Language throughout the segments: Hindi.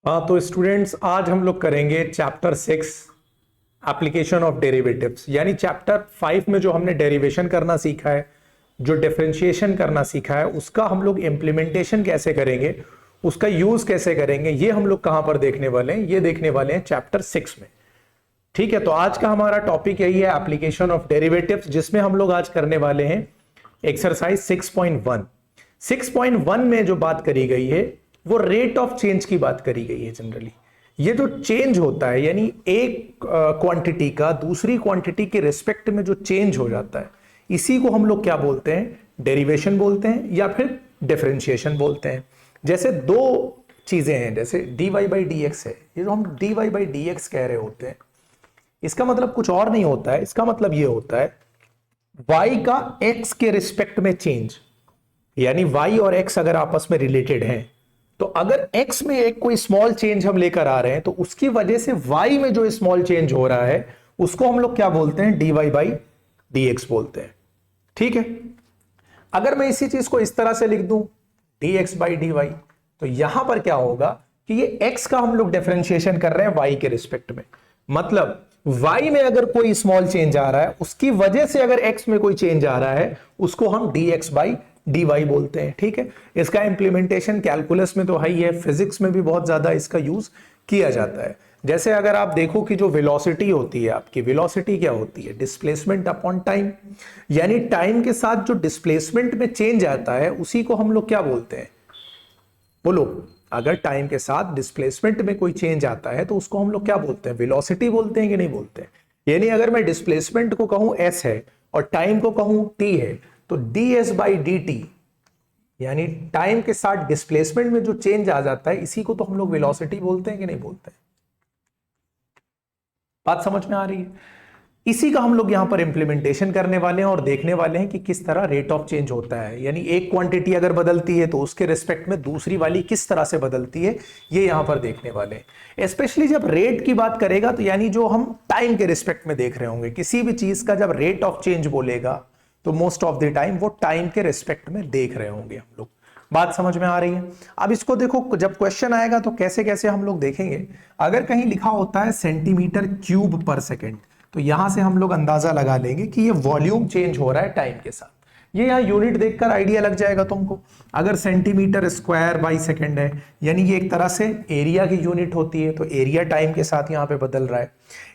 हाँ तो स्टूडेंट्स, आज हम लोग करेंगे चैप्टर 6 एप्लीकेशन ऑफ डेरिवेटिव्स। यानी चैप्टर 5 में जो हमने डेरिवेशन करना सीखा है, जो डिफरेंशिएशन करना सीखा है, उसका हम लोग इम्प्लीमेंटेशन कैसे करेंगे, उसका यूज कैसे करेंगे, ये हम लोग कहां पर देखने वाले हैं, ये देखने वाले हैं चैप्टर 6 में। ठीक है, तो आज का हमारा टॉपिक यही है, एप्लीकेशन ऑफ डेरिवेटिव्स, जिसमें हम लोग आज करने वाले हैं एक्सरसाइज 6.1। 6.1 में जो बात करी गई है वो रेट ऑफ चेंज की बात करी गई है। जनरली ये जो चेंज होता है, यानी एक क्वांटिटी का दूसरी क्वांटिटी के रिस्पेक्ट में जो चेंज हो जाता है, इसी को हम लोग क्या बोलते हैं, डेरिवेशन बोलते हैं या फिर डिफरेंशिएशन बोलते हैं। जैसे दो चीजें हैं, जैसे dy बाई डी एक्स है, ये जो हम dy बाई डी एक्स कह रहे होते हैं, इसका मतलब कुछ और नहीं होता है। इसका मतलब ये होता है y का x के रिस्पेक्ट में चेंज, यानी y और x अगर आपस में रिलेटेड हैं, तो अगर x में एक कोई स्मॉल चेंज हम लेकर आ रहे हैं, तो उसकी वजह से y में जो स्मॉल चेंज हो रहा है उसको हम लोग क्या बोलते हैं, dy बाई डी एक्स बोलते हैं। ठीक है, अगर मैं इसी चीज को इस तरह से लिख दूं dx बाई डी वाई, तो यहां पर क्या होगा कि ये x का हम लोग डिफरेंशिएशन कर रहे हैं y के रिस्पेक्ट में। मतलब y में अगर कोई स्मॉल चेंज आ रहा है, उसकी वजह से अगर x में कोई चेंज आ रहा है, उसको हम dx बाई dy बोलते हैं। ठीक है, इसका इंप्लीमेंटेशन कैलकुलस में तो है ही है, फिजिक्स में भी बहुत ज्यादा इसका यूज किया जाता है। जैसे अगर आप देखो कि जो वेलोसिटी होती है, आपकी वेलोसिटी क्या होती है, डिस्प्लेसमेंट अपॉन टाइम। यानी टाइम के साथ जो डिस्प्लेसमेंट में चेंज आता है उसी को हम लोग क्या बोलते हैं, बोलो। अगर टाइम के साथ डिस्प्लेसमेंट में कोई चेंज आता है तो उसको हम लोग क्या बोलते हैं, वेलोसिटी बोलते हैं कि नहीं बोलते हैं। यानी अगर मैं डिस्प्लेसमेंट को कहूं s है और टाइम को कहूं t है, तो ds बाई डी टी, यानी टाइम के साथ डिस्प्लेसमेंट में जो चेंज आ जाता है, इसी को तो हम लोग वेलोसिटी बोलते हैं कि नहीं बोलते हैं। बात समझ में आ रही है। इसी का हम लोग यहां पर इंप्लीमेंटेशन करने वाले हैं और देखने वाले हैं कि किस तरह रेट ऑफ चेंज होता है। यानी एक क्वांटिटी अगर बदलती है तो उसके रिस्पेक्ट में दूसरी वाली किस तरह से बदलती है, ये यहां पर देखने वाले हैं। स्पेशली जब रेट की बात करेगा तो यानी जो हम टाइम के रिस्पेक्ट में देख रहे होंगे, किसी भी चीज का जब रेट ऑफ चेंज बोलेगा तो मोस्ट ऑफ द टाइम वो टाइम के रिस्पेक्ट में देख रहे होंगे हम लोग। बात समझ में आ रही है। अब इसको देखो, जब क्वेश्चन आएगा तो कैसे कैसे हम लोग देखेंगे। अगर कहीं लिखा होता है सेंटीमीटर क्यूब पर सेकेंड, तो यहां से हम लोग अंदाजा लगा लेंगे कि ये वॉल्यूम चेंज हो रहा है टाइम के साथ। ये यहां यूनिट देखकर आइडिया लग जाएगा तुमको। अगर सेंटीमीटर स्क्वायर बाई सेकेंड है, यानी ये एक तरह से एरिया की यूनिट होती है, तो एरिया टाइम के साथ यहां पे बदल रहा है।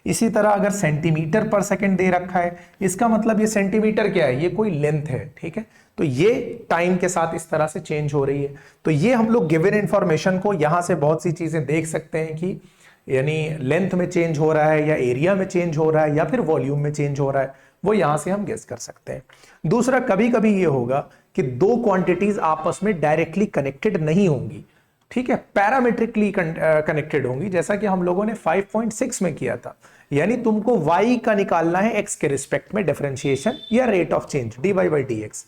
इसी तरह अगर सेंटीमीटर पर सेकेंड दे रखा है, इसका मतलब ये सेंटीमीटर क्या है, ये कोई लेंथ है। ठीक है, तो ये टाइम के साथ इस तरह से चेंज हो रही है। तो ये हम लोग गिवन इंफॉर्मेशन को यहां से बहुत सी चीजें देख सकते हैं कि यानी लेंथ में चेंज हो रहा है या एरिया में चेंज हो रहा है या फिर वॉल्यूम में चेंज हो रहा है, वो यहां से हम गेस कर सकते हैं। दूसरा, कभी कभी ये होगा कि दो क्वांटिटीज आपस में डायरेक्टली कनेक्टेड नहीं होंगी। ठीक है, पैरामीट्रिकली कनेक्टेड होंगी, जैसा कि हम लोगों ने 5.6 में किया था। यानी तुमको y का निकालना है x के रिस्पेक्ट में डिफरेंशिएशन या rate of change dy by D x.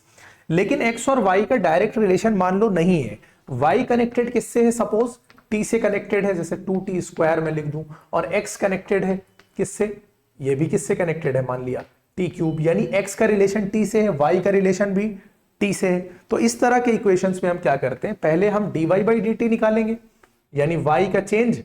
लेकिन x और y का डायरेक्ट रिलेशन मान लो नहीं है। y कनेक्टेड किससे है, सपोज t से कनेक्टेड है, जैसे 2t स्क्वायर में लिख दूं, और x कनेक्टेड है किससे, ये भी किससे कनेक्टेड है, मान लिया t क्यूब। यानी x का रिलेशन t से है, y का रिलेशन भी t से है। तो इस तरह के इक्वेशंस में हम क्या करते हैं, पहले हम dy बाई डी टी निकालेंगे, यानी y का चेंज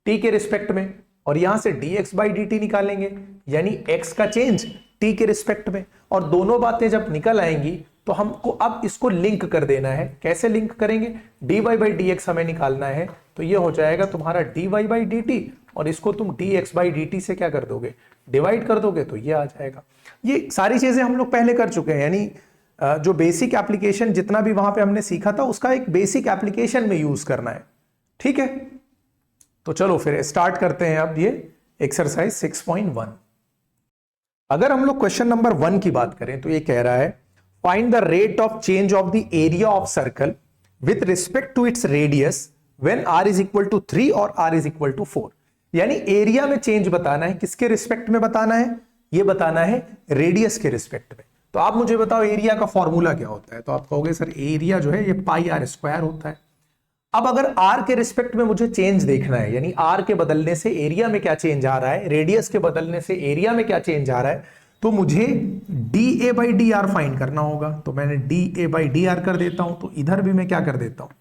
t के रिस्पेक्ट में, और यहां से dx बाई डी टी निकालेंगे, यानी x का चेंज t के रिस्पेक्ट में। और दोनों बातें जब निकल आएंगी तो हमको अब इसको लिंक कर देना है। कैसे लिंक करेंगे, dy बाई डी एक्स हमें निकालना है, तो ये हो जाएगा तुम्हारा dy बाई डी टी, और इसको तुम dx बाई डी टी से क्या कर दोगे, डिवाइड कर दोगे, तो ये आ जाएगा। ये सारी चीजें हम लोग पहले कर चुके हैं। यानी जो बेसिक एप्लीकेशन जितना भी वहां पे हमने सीखा था, उसका एक बेसिक एप्लीकेशन में यूज करना है। ठीक है, तो चलो फिर स्टार्ट करते हैं अब ये एक्सरसाइज 6.1। अगर हम लोग क्वेश्चन नंबर 1 की बात करें तो ये कह रहा है, find the rate of change of the area of circle with respect to its radius when r is equal to 3 और r इज इक्वल टू 4। यानी एरिया में चेंज बताना है, किसके रिस्पेक्ट में बताना है, ये बताना है रेडियस के रिस्पेक्ट में। तो आप मुझे बताओ एरिया का फॉर्मूला क्या होता है। तो आप कहोगे सर एरिया जो है ये पाई आर स्क्वायर होता है। अब अगर r के रिस्पेक्ट में मुझे चेंज देखना है, यानी r के बदलने से एरिया में क्या चेंज आ रहा है, रेडियस के बदलने से एरिया में क्या चेंज आ रहा है, तो मुझे dA by D R find करना होगा। तो मैंने dA बाई डी आर कर देता हूं, तो इधर भी मैं क्या कर देता हूं,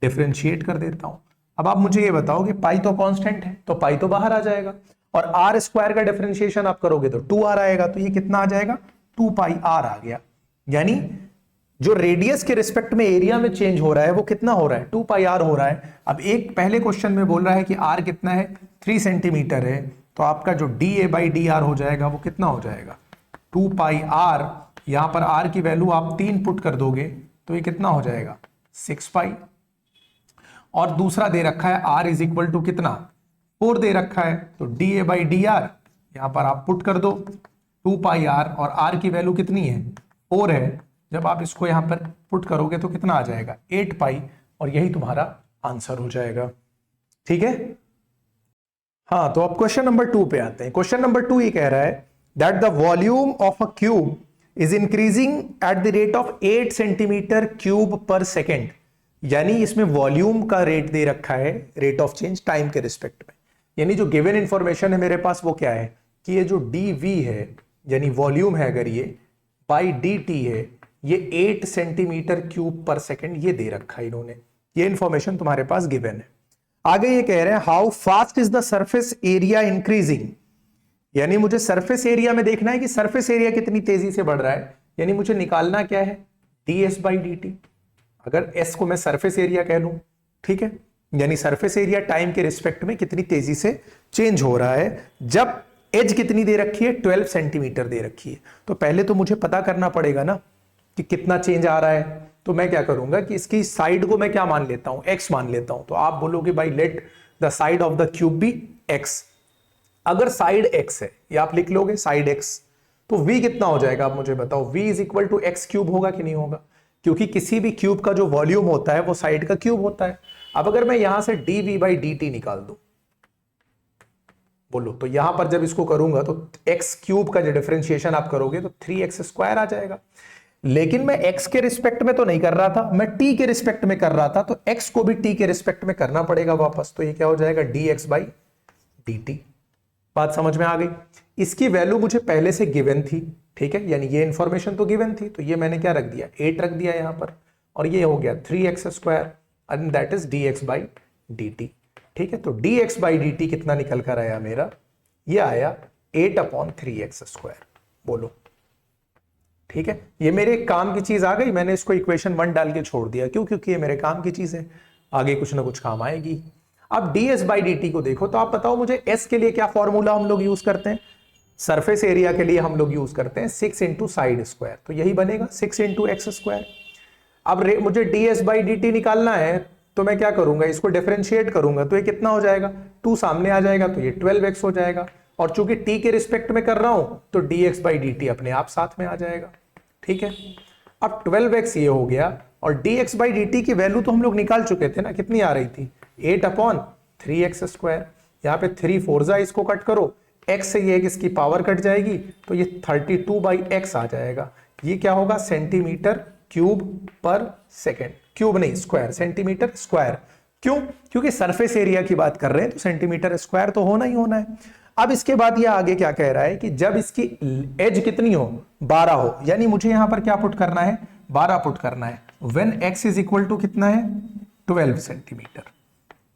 डिफरेंशिएट कर देता हूं। अब आप मुझे ये बताओ कि पाई तो कांस्टेंट है, तो पाई तो बाहर आ जाएगा, और आर स्क्वायर का डिफरेंशिएशन आप करोगे तो 2r आएगा, तो ये कितना आ जाएगा, 2 पाई आर आ गया। यानी जो रेडियस के रिस्पेक्ट में एरिया में चेंज हो रहा है वो कितना हो रहा है, 2 पाई आर हो रहा है। अब एक पहले क्वेश्चन में बोल रहा है कि आर कितना है, 3 सेंटीमीटर है, तो आपका जो D A by D R हो जाएगा वो कितना हो जाएगा, 2 पाई आर। यहां पर आर की वैल्यू आप 3 पुट कर दोगे तो ये कितना हो जाएगा, 6 पाई। और दूसरा दे रखा है आर इज इक्वल टू कितना, 4 दे रखा है, तो D A by D R यहां पर आप पुट कर दो 2 पाई आर, और आर की वैल्यू कितनी है, 4 है। जब आप इसको यहां पर पुट करोगे तो कितना आ जाएगा, 8 पाई, और यही तुम्हारा आंसर हो जाएगा। ठीक है, हाँ, तो अब क्वेश्चन नंबर 2 पे आते हैं। क्वेश्चन नंबर 2 ये कह रहा है that the volume of a cube is increasing at the rate of 8 centimetre cube पर सेकेंड। यानी इसमें वॉल्यूम का रेट दे रखा है, रेट ऑफ चेंज टाइम के रिस्पेक्ट में। यानी जो गिवन इंफॉर्मेशन है मेरे पास वो क्या है कि ये जो डी वी है यानी वॉल्यूम है, अगर ये बाई डी टी है, ये 8 सेंटीमीटर क्यूब पर सेकेंड ये दे रखा है इन्होंने। ये इंफॉर्मेशन तुम्हारे पास गिवन है। आगे ये कह रहे हैं how fast is the surface area increasing. यानी मुझे सरफेस एरिया में देखना है कि सरफेस एरिया कितनी तेजी से बढ़ रहा है। यानी मुझे निकालना क्या है, D S by d T. अगर एस को मैं सरफेस एरिया कह लूं, ठीक है, यानी सरफेस एरिया टाइम के रिस्पेक्ट में कितनी तेजी से चेंज हो रहा है। जब एज कितनी दे रखी है, 12 सेंटीमीटर दे रखी है, तो पहले तो मुझे पता करना पड़ेगा ना कि कितना चेंज आ रहा है। तो मैं क्या करूंगा कि इसकी साइड को मैं क्या मान लेता हूं, एक्स मान लेता हूं। तो आप बोलोगे भाई let the side of the cube be x. अगर साइड एक्स है, या आप लिख लोगे साइड एक्स, तो v कितना हो जाएगा आप मुझे बताओ। v is equal to x cube होगा कि नहीं होगा, क्योंकि किसी भी क्यूब का जो वॉल्यूम होता है वो साइड का क्यूब होता है। अब अगर मैं यहां से d v by d t निकाल दूं, बोलो, तो यहां पर जब इसको करूंगा तो एक्स क्यूब का जो डिफरेंशिएशन आप करोगे तो 3x स्क्वायर आ जाएगा। लेकिन मैं x के रिस्पेक्ट में तो नहीं कर रहा था, मैं t के रिस्पेक्ट में कर रहा था, तो x को भी t के रिस्पेक्ट में करना पड़ेगा वापस। तो ये क्या हो जाएगा, dx बाई dt। बात समझ में आ गई। इसकी वैल्यू मुझे पहले से गिवन थी, ठीक है, यानी ये इंफॉर्मेशन तो गिवन थी, तो ये मैंने क्या रख दिया, 8 रख दिया यहां पर, और ये हो गया 3x square and that is dx by dt। ठीक है, तो dx बाई dt कितना निकल कर आया मेरा, ये आया 8/3x स्क्वायर। बोलो, ठीक है, ये मेरे काम की चीज आ गई। मैंने इसको इक्वेशन 1 डाल के छोड़ दिया, क्यों, क्योंकि ये मेरे काम की चीज है, आगे कुछ ना कुछ काम आएगी। अब ds बाई dt को देखो, तो आप बताओ मुझे s के लिए क्या फॉर्मूला हम लोग यूज करते हैं। सरफेस एरिया के लिए हम लोग यूज करते हैं 6 इंटू साइड स्क्वायर, तो यही बनेगा 6 इंटू एक्स स्क्वायर। अब मुझे ds बाई dt निकालना है, तो मैं क्या करूंगा, इसको डिफरेंशिएट करूंगा, तो ये कितना हो जाएगा, 2 सामने आ जाएगा, तो ये 12x हो जाएगा। और चूंकि t के रिस्पेक्ट में कर रहा हूं तो dx बाई dt अपने आप साथ में आ जाएगा। ठीक है, अब 12x ये हो गया, और dx बाई dt की वैल्यू तो हम लोग निकाल चुके थे ना, कितनी आ रही थी, 8/3x स्क्वायर। यहाँ पे 3 4 इसको कट करो, x से ये इसकी पावर कट जाएगी, तो ये 32/x आ जाएगा। ये क्या होगा, सेंटीमीटर क्यूब पर सेकेंड, क्यूब नहीं स्क्वायर, सेंटीमीटर स्क्वायर। क्यों, क्योंकि सरफेस एरिया की बात कर रहे हैं तो सेंटीमीटर स्क्वायर तो होना ही होना है। अब इसके बाद ये आगे क्या कह रहा है कि जब इसकी एज कितनी हो, 12 हो, यानी मुझे यहां पर क्या पुट करना है, 12 पुट करना है। When x is equal to कितना है, 12 सेंटीमीटर।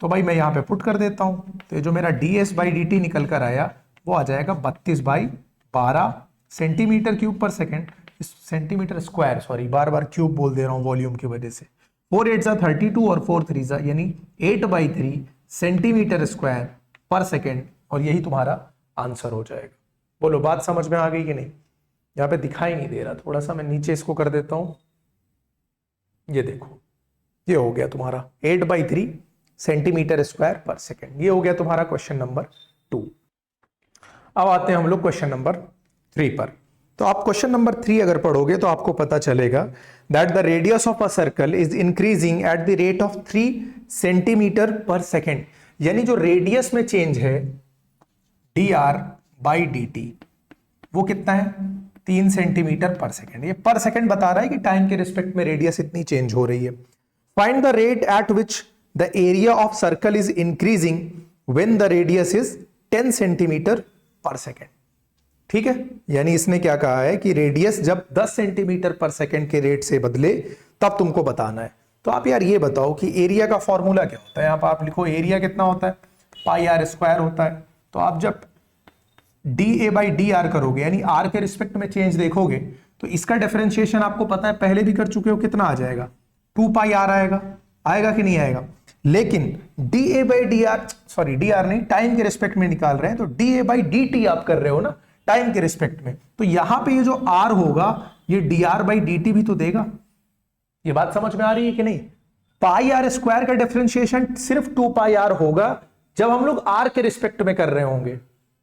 तो भाई मैं यहां पे पुट कर देता हूं, तो ये जो मेरा ds बाई dt निकल कर आया वो आ जाएगा 32/12 सेंटीमीटर क्यूब पर सेकेंड, सेंटीमीटर स्क्वायर, सॉरी बार बार क्यूब बोल दे रहा हूं वॉल्यूम की वजह से। 4 8 32 और 4 3 यानी 8/3 सेंटीमीटर स्क्वायर पर सेकेंड, और यही तुम्हारा आंसर हो जाएगा। बोलो, बात समझ में आ गई कि नहीं। यहाँ पे दिखाई नहीं दे रहा, थोड़ा सा मैं नीचे इसको कर देता हूं, ये देखो, ये हो गया तुम्हारा 8/3 सेंटीमीटर स्क्वायर पर सेकेंड। ये हो गया तुम्हारा क्वेश्चन नंबर 2। अब आते हैं हम लोग क्वेश्चन नंबर 3 पर। तो आप क्वेश्चन नंबर 3 अगर पढ़ोगे तो आपको पता चलेगा that the radius of a circle is increasing at the rate of 3 centimetre per second. यानी जो रेडियस में चेंज है dr बाई dt, वो कितना है, 3 सेंटीमीटर पर सेकेंड। ये पर सेकेंड बता रहा है कि टाइम के रिस्पेक्ट में रेडियस इतनी चेंज हो रही है। Find the rate at which the area of circle is increasing when the radius is 10 centimetre per second. ठीक है, यानी इसने क्या कहा है कि रेडियस जब 10 सेंटीमीटर पर सेकेंड के रेट से बदले तब तुमको बताना है। तो आप यार ये बताओ कि एरिया का फॉर्मूला क्या होता है। यहाँ पर आप लिखो एरिया कितना होता है, पाई आर स्क्वायर होता है। तो आप जब D A by D R करोगे यानी आर के रिस्पेक्ट में चेंज देखोगे तो इसका डिफरेंशिएशन आपको पता है, पहले भी कर चुके हो, कितना आ जाएगा, 2 पाई आर आएगा। आएगा कि नहीं आएगा? लेकिन D A by D R, sorry D R नहीं, टाइम के रिस्पेक्ट में निकाल रहे हैं, तो D A by d T आप कर रहे हो ना टाइम के रिस्पेक्ट में, तो यहां पे ये जो आर होगा ये D r by d T भी तो देगा। ये बात समझ में आ रही है कि नहीं? पाई आर स्क्वायर का डिफरेंशिएशन सिर्फ 2 पाई आर होगा जब हम लोग आर के रिस्पेक्ट में कर रहे होंगे,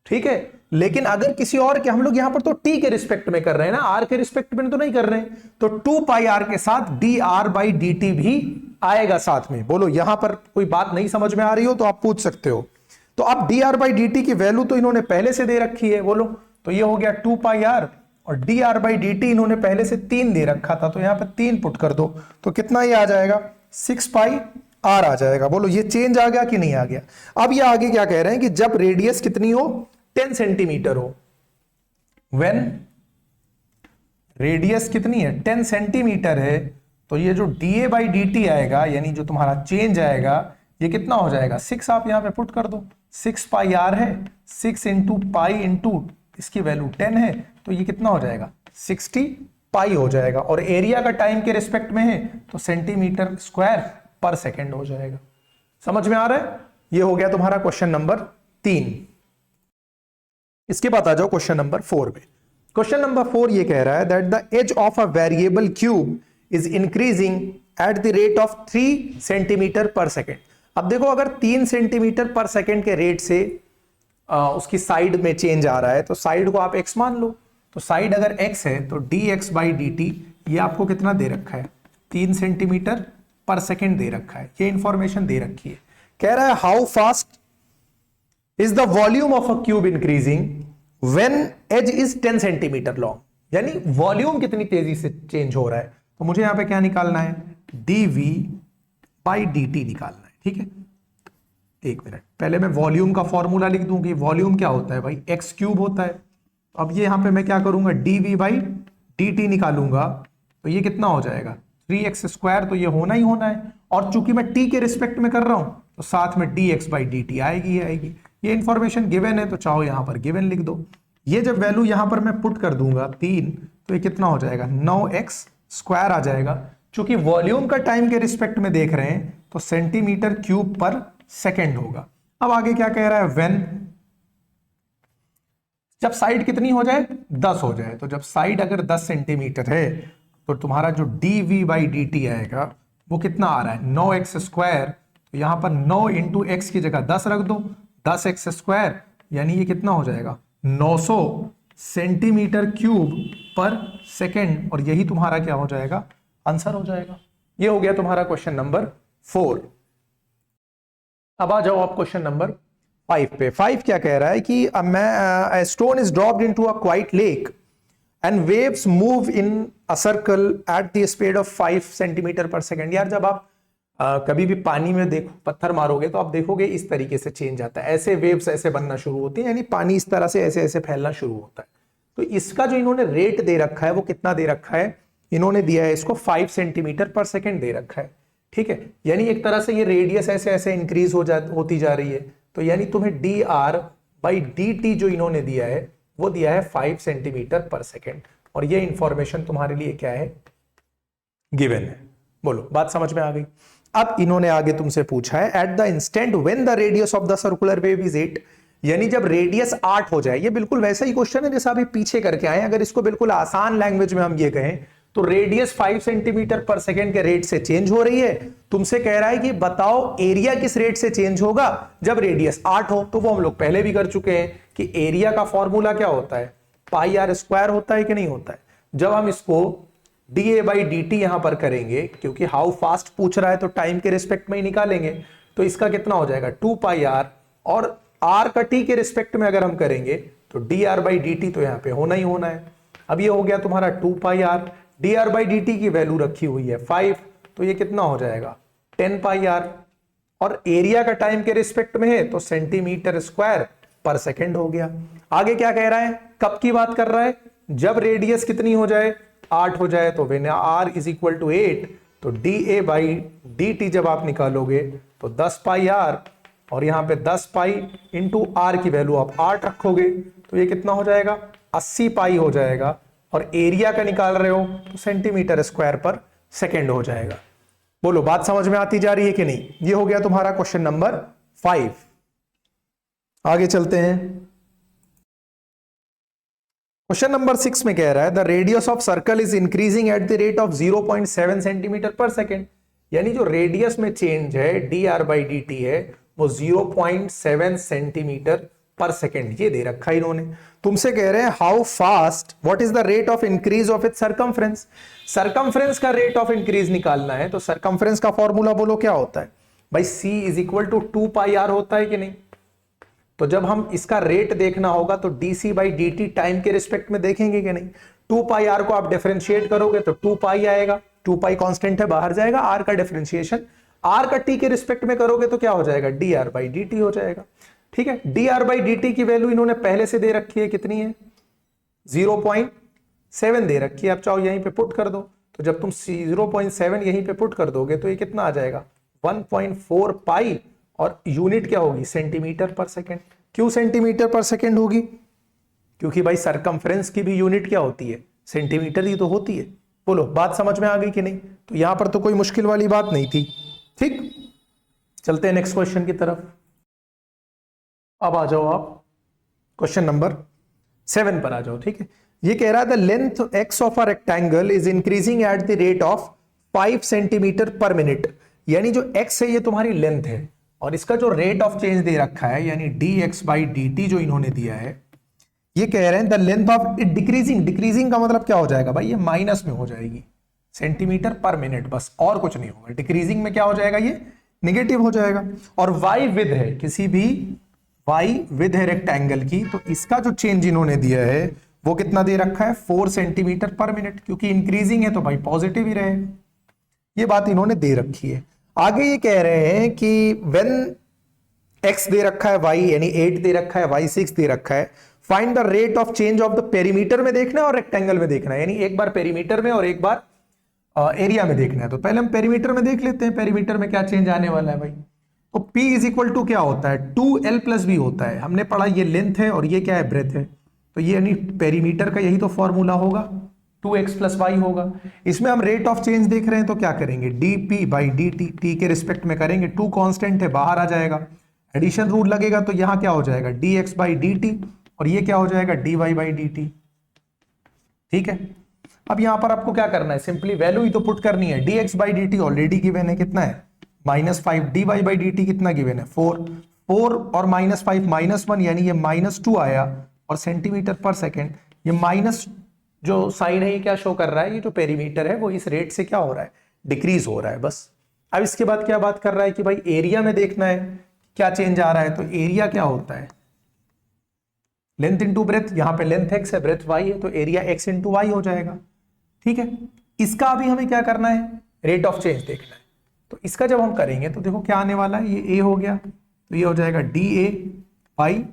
ठीक है। लेकिन अगर किसी और के, हम लोग यहां पर तो टी के रिस्पेक्ट में कर रहे हैं ना, आर के रिस्पेक्ट में तो नहीं कर रहे हैं, तो 2 पाई आर के साथ D r by d T भी आएगा साथ में। बोलो यहां पर कोई बात नहीं समझ में आ रही हो तो आप पूछ सकते हो। तो अब D r by d t की वैल्यू तो इन्होंने पहले से दे रखी है, बोलो तो ये हो गया 2 पाई आर, और D r by d T इन्होंने पहले से 3 दे रखा था, तो यहां पर 3 पुट कर दो तो कितना ये आ जाएगा, 6 पाई आर आ जाएगा। बोलो ये चेंज आ गया कि नहीं आ गया? अब ये आगे क्या कह रहे हैं कि जब रेडियस कितनी हो, 10 सेंटीमीटर हो, व्हेन रेडियस कितनी है, 10 सेंटीमीटर है, तो ये जो D A by d T आएगा यानी जो तुम्हारा चेंज आएगा ये कितना हो जाएगा, 6 आप यहां पे पुट कर दो, 6 पाई आर है, 6 इंटू पाई इंटू इसकी वैल्यू 10 है, तो ये कितना हो जाएगा, 60 पाई हो जाएगा। और एरिया का टाइम के रिस्पेक्ट में है तो सेंटीमीटर स्क्वायर पर सेकेंड हो जाएगा। समझ में आ रहा है? ये हो गया तुम्हारा क्वेश्चन नंबर 3। इसके बाद आ जाओ क्वेश्चन नंबर 4 पे। क्वेश्चन नंबर 4 ये कह रहा है that the edge of a variable cube is increasing at the rate of 3 centimetre per second. अब देखो अगर 3 सेंटीमीटर पर सेकेंड के रेट से उसकी साइड में चेंज आ रहा है तो साइड को आप x मान लो। तो साइड अगर x है तो dx बाई डी टी ये आपको कितना दे रखा है, 3 सेंटीमीटर पर सेकेंड दे रखा है, ये इंफॉर्मेशन दे रखी है। कह रहा है how fast is the volume of a cube increasing when edge is 10 centimetre long, यानी वॉल्यूम कितनी तेजी से चेंज हो रहा है। तो मुझे यहां पे क्या निकालना है, dv बाई dt निकालना है, ठीक है। एक मिनट, पहले मैं वॉल्यूम का फॉर्मूला लिख दूं कि वॉल्यूम क्या होता है भाई, एक्स क्यूब होता है। अब ये यहां पे मैं क्या करूंगा, dv बाई dt निकालूंगा तो ये कितना हो जाएगा, 3x स्क्वायर, तो ये होना ही होना है। और चूंकि मैं t के रिस्पेक्ट में कर रहा हूं तो साथ में dx बाई dt आएगी आएगी। ये इंफॉर्मेशन गिवन है तो चाहो यहां पर गिवन लिख दो। ये जब वैल्यू यहां पर मैं पुट कर दूंगा 3, तो ये कितना हो जाएगा, 9x स्क्वायर आ जाएगा। चूंकि वॉल्यूम का टाइम के रिस्पेक्ट में देख रहे हैं तो सेंटीमीटर क्यूब पर सेकेंड होगा। अब आगे क्या कह रहा है, व्हेन जब साइड कितनी हो जाए, 10 हो जाए। तो जब साइड अगर 10 सेंटीमीटर है तो तुम्हारा जो dv बाई dt आएगा वो कितना आ रहा है, 9x स्क्वायर। तो यहां पर 9 इंटू एक्स की जगह 10 रख दो, 10x स्क्वायर, यानी ये कितना हो जाएगा, 900 सेंटीमीटर क्यूब पर सेकेंड। और यही तुम्हारा क्या हो जाएगा, आंसर हो जाएगा। ये हो गया तुम्हारा क्वेश्चन नंबर 4। अब आ जाओ आप क्वेश्चन नंबर 5 पे। 5 क्या कह रहा है कि a stone is dropped into a quiet lake and waves move in a circle at the speed of 5 centimetre per second. यार जब आप कभी भी पानी में देखो, पत्थर मारोगे तो आप देखोगे इस तरीके से चेंज आता है, ऐसे वेव्स ऐसे बनना शुरू होती है, यानी पानी इस तरह से ऐसे ऐसे फैलना शुरू होता है। तो इसका जो इन्होंने रेट दे रखा है वो कितना दे रखा है, इन्होंने दिया है इसको 5 सेंटीमीटर पर सेकेंड दे रखा है, ठीक है। यानी एक तरह से ये रेडियस ऐसे ऐसे इंक्रीज होती जा रही है। तो यानी तुम्हें D r by d T जो इन्होंने दिया है वो दिया है 5 सेंटीमीटर पर सेकेंड। और ये इंफॉर्मेशन तुम्हारे लिए क्या है, गिवन है। बोलो बात समझ में आ गई? अब इन्होंने आगे तुमसे पूछा है at the instant when the radius of the circular wave is 8, यानी जब रेडियस 8 हो जाए। ये बिल्कुल वैसा ही क्वेश्चन है जैसा अभी पीछे करके आए। अगर इसको बिल्कुल आसान लैंग्वेज में हम ये कहें तो रेडियस 5 सेंटीमीटर पर सेकेंड के रेट से चेंज हो रही है। तुमसे कह रहा है कि बताओ एरिया किस रेट से चेंज होगा जब रेडियस 8 हो। तो वो हम लोग पहले भी कर चुके हैं कि एरिया का फॉर्मूला क्या होता है, पाई आर स्क्वायर होता है कि नहीं होता है। जब हम इसको D A by d T यहां पर करेंगे, क्योंकि हाउ फास्ट पूछ रहा है तो टाइम के रिस्पेक्ट में ही निकालेंगे, तो इसका कितना हो जाएगा 2 पाई आर, और आर का टी के रिस्पेक्ट में अगर हम करेंगे तो D r by d T तो यहां पे होना ही होना है। अब ये हो गया तुम्हारा 2 pi r, d r by d t की वैल्यू रखी हुई है 5, तो ये कितना हो जाएगा 10 पाई आर। और एरिया का टाइम के रिस्पेक्ट में है तो सेंटीमीटर स्क्वायर पर सेकेंड हो गया। आगे क्या कह रहा है, कब की बात कर रहा है, जब रेडियस कितनी हो जाए, 8 हो जाए। तो when r is equal to 8 तो dA बाई dt जब आप निकालोगे तो 10 पाई r, और यहां पे 10 पाई इंटू आर की वैल्यू आप 8 रखोगे तो ये कितना हो जाएगा, 80 पाई हो जाएगा। और एरिया का निकाल रहे हो तो सेंटीमीटर स्क्वायर पर सेकेंड हो जाएगा। बोलो बात समझ में आती जा रही है कि नहीं? ये हो गया तुम्हारा क्वेश्चन नंबर 5। आगे चलते हैं। क्वेश्चन नंबर 6 में कह रहा है the radius of circle is increasing at the rate of 0.7 centimetre per second. यानी जो रेडियस में चेंज है dr बाई dt है वो 0.7 सेंटीमीटर पर सेकेंड ये दे रखा है इन्होंने। तुमसे कह रहे हैं how fast, what is the rate of increase of its circumference. Circumference का रेट ऑफ इंक्रीज निकालना है तो सरकमफ्रेंस का फॉर्मूला बोलो क्या होता है भाई, c is equal to 2 pi r होता है कि नहीं। तो जब हम इसका रेट देखना होगा तो dc बाई dt टाइम के रिस्पेक्ट में देखेंगे कि नहीं। 2 पाई r को आप डिफरेंशिएट करोगे तो 2 पाई आएगा, 2 पाई कांस्टेंट है बाहर जाएगा, r का डिफरेंशिएशन r का t के रिस्पेक्ट में करोगे तो क्या हो जाएगा, dr बाई dt हो जाएगा। ठीक है, dr बाई dt की वैल्यू इन्होंने पहले से दे रखी है, कितनी है 0.7 दे रखी है। आप चाहो यहीं पे पुट कर दो, तो जब तुम 0.7 यहीं पे पुट कर दोगे तो ये कितना आ जाएगा 1.4 पाई, और यूनिट क्या होगी सेंटीमीटर पर सेकेंड। क्यों सेंटीमीटर पर सेकेंड होगी, क्योंकि भाई सरकमफ्रेंस की भी यूनिट क्या होती है, सेंटीमीटर ही तो होती है। बोलो बात समझ में आ गई कि नहीं? तो यहां पर तो कोई मुश्किल वाली बात नहीं थी। ठीक, चलते हैं नेक्स्ट क्वेश्चन की तरफ। अब आ जाओ आप क्वेश्चन नंबर 7 पर आ जाओ। ठीक है, ये कह रहा है the length x of a rectangle is increasing at the rate of 5 centimetre पर मिनट। यानी जो x है ये तुम्हारी लेंथ है, और इसका जो रेट ऑफ चेंज दे रखा है यानी dx बाई dt जो इन्होंने दिया है, ये कह रहे हैं the length of it decreasing. Decreasing का मतलब क्या हो जाएगा भाई, ये माइनस में हो जाएगी, सेंटीमीटर पर मिनट, बस और कुछ नहीं होगा। डिक्रीजिंग में क्या हो जाएगा, ये नेगेटिव हो जाएगा। और y विद है, किसी भी y विद है रेक्टेंगल की, तो इसका जो चेंज इन्होंने दिया है वो कितना दे रखा है 4 सेंटीमीटर पर मिनट, क्योंकि इंक्रीजिंग है तो भाई पॉजिटिव ही रहेगा। ये बात इन्होंने दे रखी है। आगे ये कह रहे हैं कि व्हेन x दे रखा है y यानी 8 दे रखा है, y 6 दे रखा है, find the rate of change of the perimeter में देखना है और रेक्टेंगल में देखना है। यानी एक बार पेरीमीटर में और एक बार एरिया में देखना है। तो पहले हम पेरीमीटर में देख लेते हैं, पेरीमीटर में क्या चेंज आने वाला है भाई। तो p इज इक्वल टू क्या होता है 2l प्लस b होता है। हमने पढ़ा ये लेंथ है और ये क्या है ब्रेथ है, तो ये यानी पेरीमीटर का यही तो फॉर्मूला होगा, 2x प्लस y होगा। इसमें हम रेट ऑफ चेंज देख रहे हैं तो क्या करेंगे dp बाई dt, t के रिस्पेक्ट में करेंगे, 2 कांस्टेंट है बाहर आ जाएगा, एडिशन रूल लगेगा तो यहां क्या हो जाएगा dx बाई dt, और ये क्या हो जाएगा dy बाई dt। ठीक है, अब यहां पर आपको क्या करना है, सिंपली वैल्यू ही तो पुट करनी है। dx by dt already given है, कितना है -5, dy बाई dt कितना गिवन है 4 और -5 -1 यानी ये -2 आया, और सेंटीमीटर पर सेकेंड, ये माइनस जो साइन है ये क्या शो कर रहा है, ये जो पेरीमीटर है वो इस रेट से क्या हो रहा है, डिक्रीज हो रहा है बस। अब इसके बाद क्या बात कर रहा है कि भाई एरिया में देखना है क्या चेंज आ रहा है। तो एरिया क्या होता है लेंथ इंटू ब्रेथ, यहां पे लेंथ x है ब्रेथ y है, तो एरिया x इंटू वाई हो जाएगा। ठीक है, इसका अभी हमें क्या करना है, रेट ऑफ चेंज देखना है। तो इसका जब हम करेंगे तो देखो क्या आने वाला है, ये a हो गया तो ये हो जाएगा dA बाई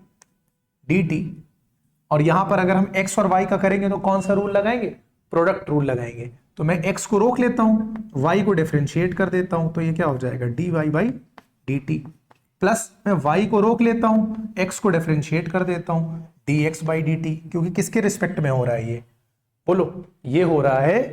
dt, और यहां पर अगर हम x और y का करेंगे तो कौन सा रूल लगाएंगे, प्रोडक्ट रूल लगाएंगे। तो मैं x को रोक लेता हूं, y को डिफरेंशिएट कर देता हूं, तो ये क्या हो जाएगा dy बाई dt, प्लस मैं y को रोक लेता हूं, x को डिफरेंशिएट कर देता हूं dx बाई dt, क्योंकि किसके रिस्पेक्ट में हो रहा है ये, बोलो ये हो रहा है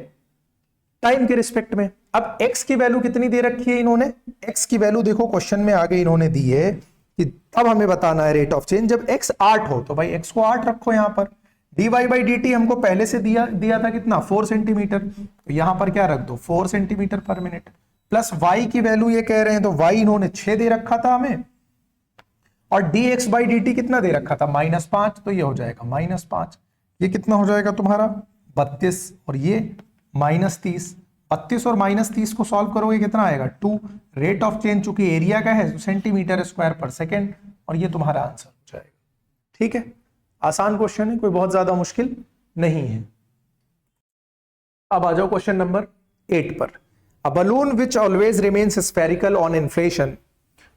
टाइम के रिस्पेक्ट में। अब x की वैल्यू कितनी दे रखी है इन्होंने, x की वैल्यू देखो क्वेश्चन में आगे इन्होंने दी है कि अब हमें बताना है रेट ऑफ चेंज जब x 8 हो, तो भाई x को 8 रखो यहां पर। dy बाई dt हमको पहले से दिया था कितना 4 सेंटीमीटर, तो यहां पर क्या रख दो 4 सेंटीमीटर पर मिनट, प्लस y की वैल्यू ये कह रहे हैं तो y इन्होंने 6 दे रखा था हमें, और dx बाई dt कितना दे रखा था -5, तो ये हो जाएगा -5, ये कितना हो जाएगा तुम्हारा 32, और ये -30, 32 और -30 को सॉल्व करोगे कितना आएगा 2। रेट ऑफ चेंज चूंकि एरिया का है सेंटीमीटर स्क्वायर पर सेकेंड, और ये तुम्हारा आंसर हो जाएगा। ठीक है, आसान क्वेश्चन है, कोई बहुत ज्यादा मुश्किल नहीं है। अब आ जाओ क्वेश्चन नंबर 8 पर। A balloon which always remains spherical on inflation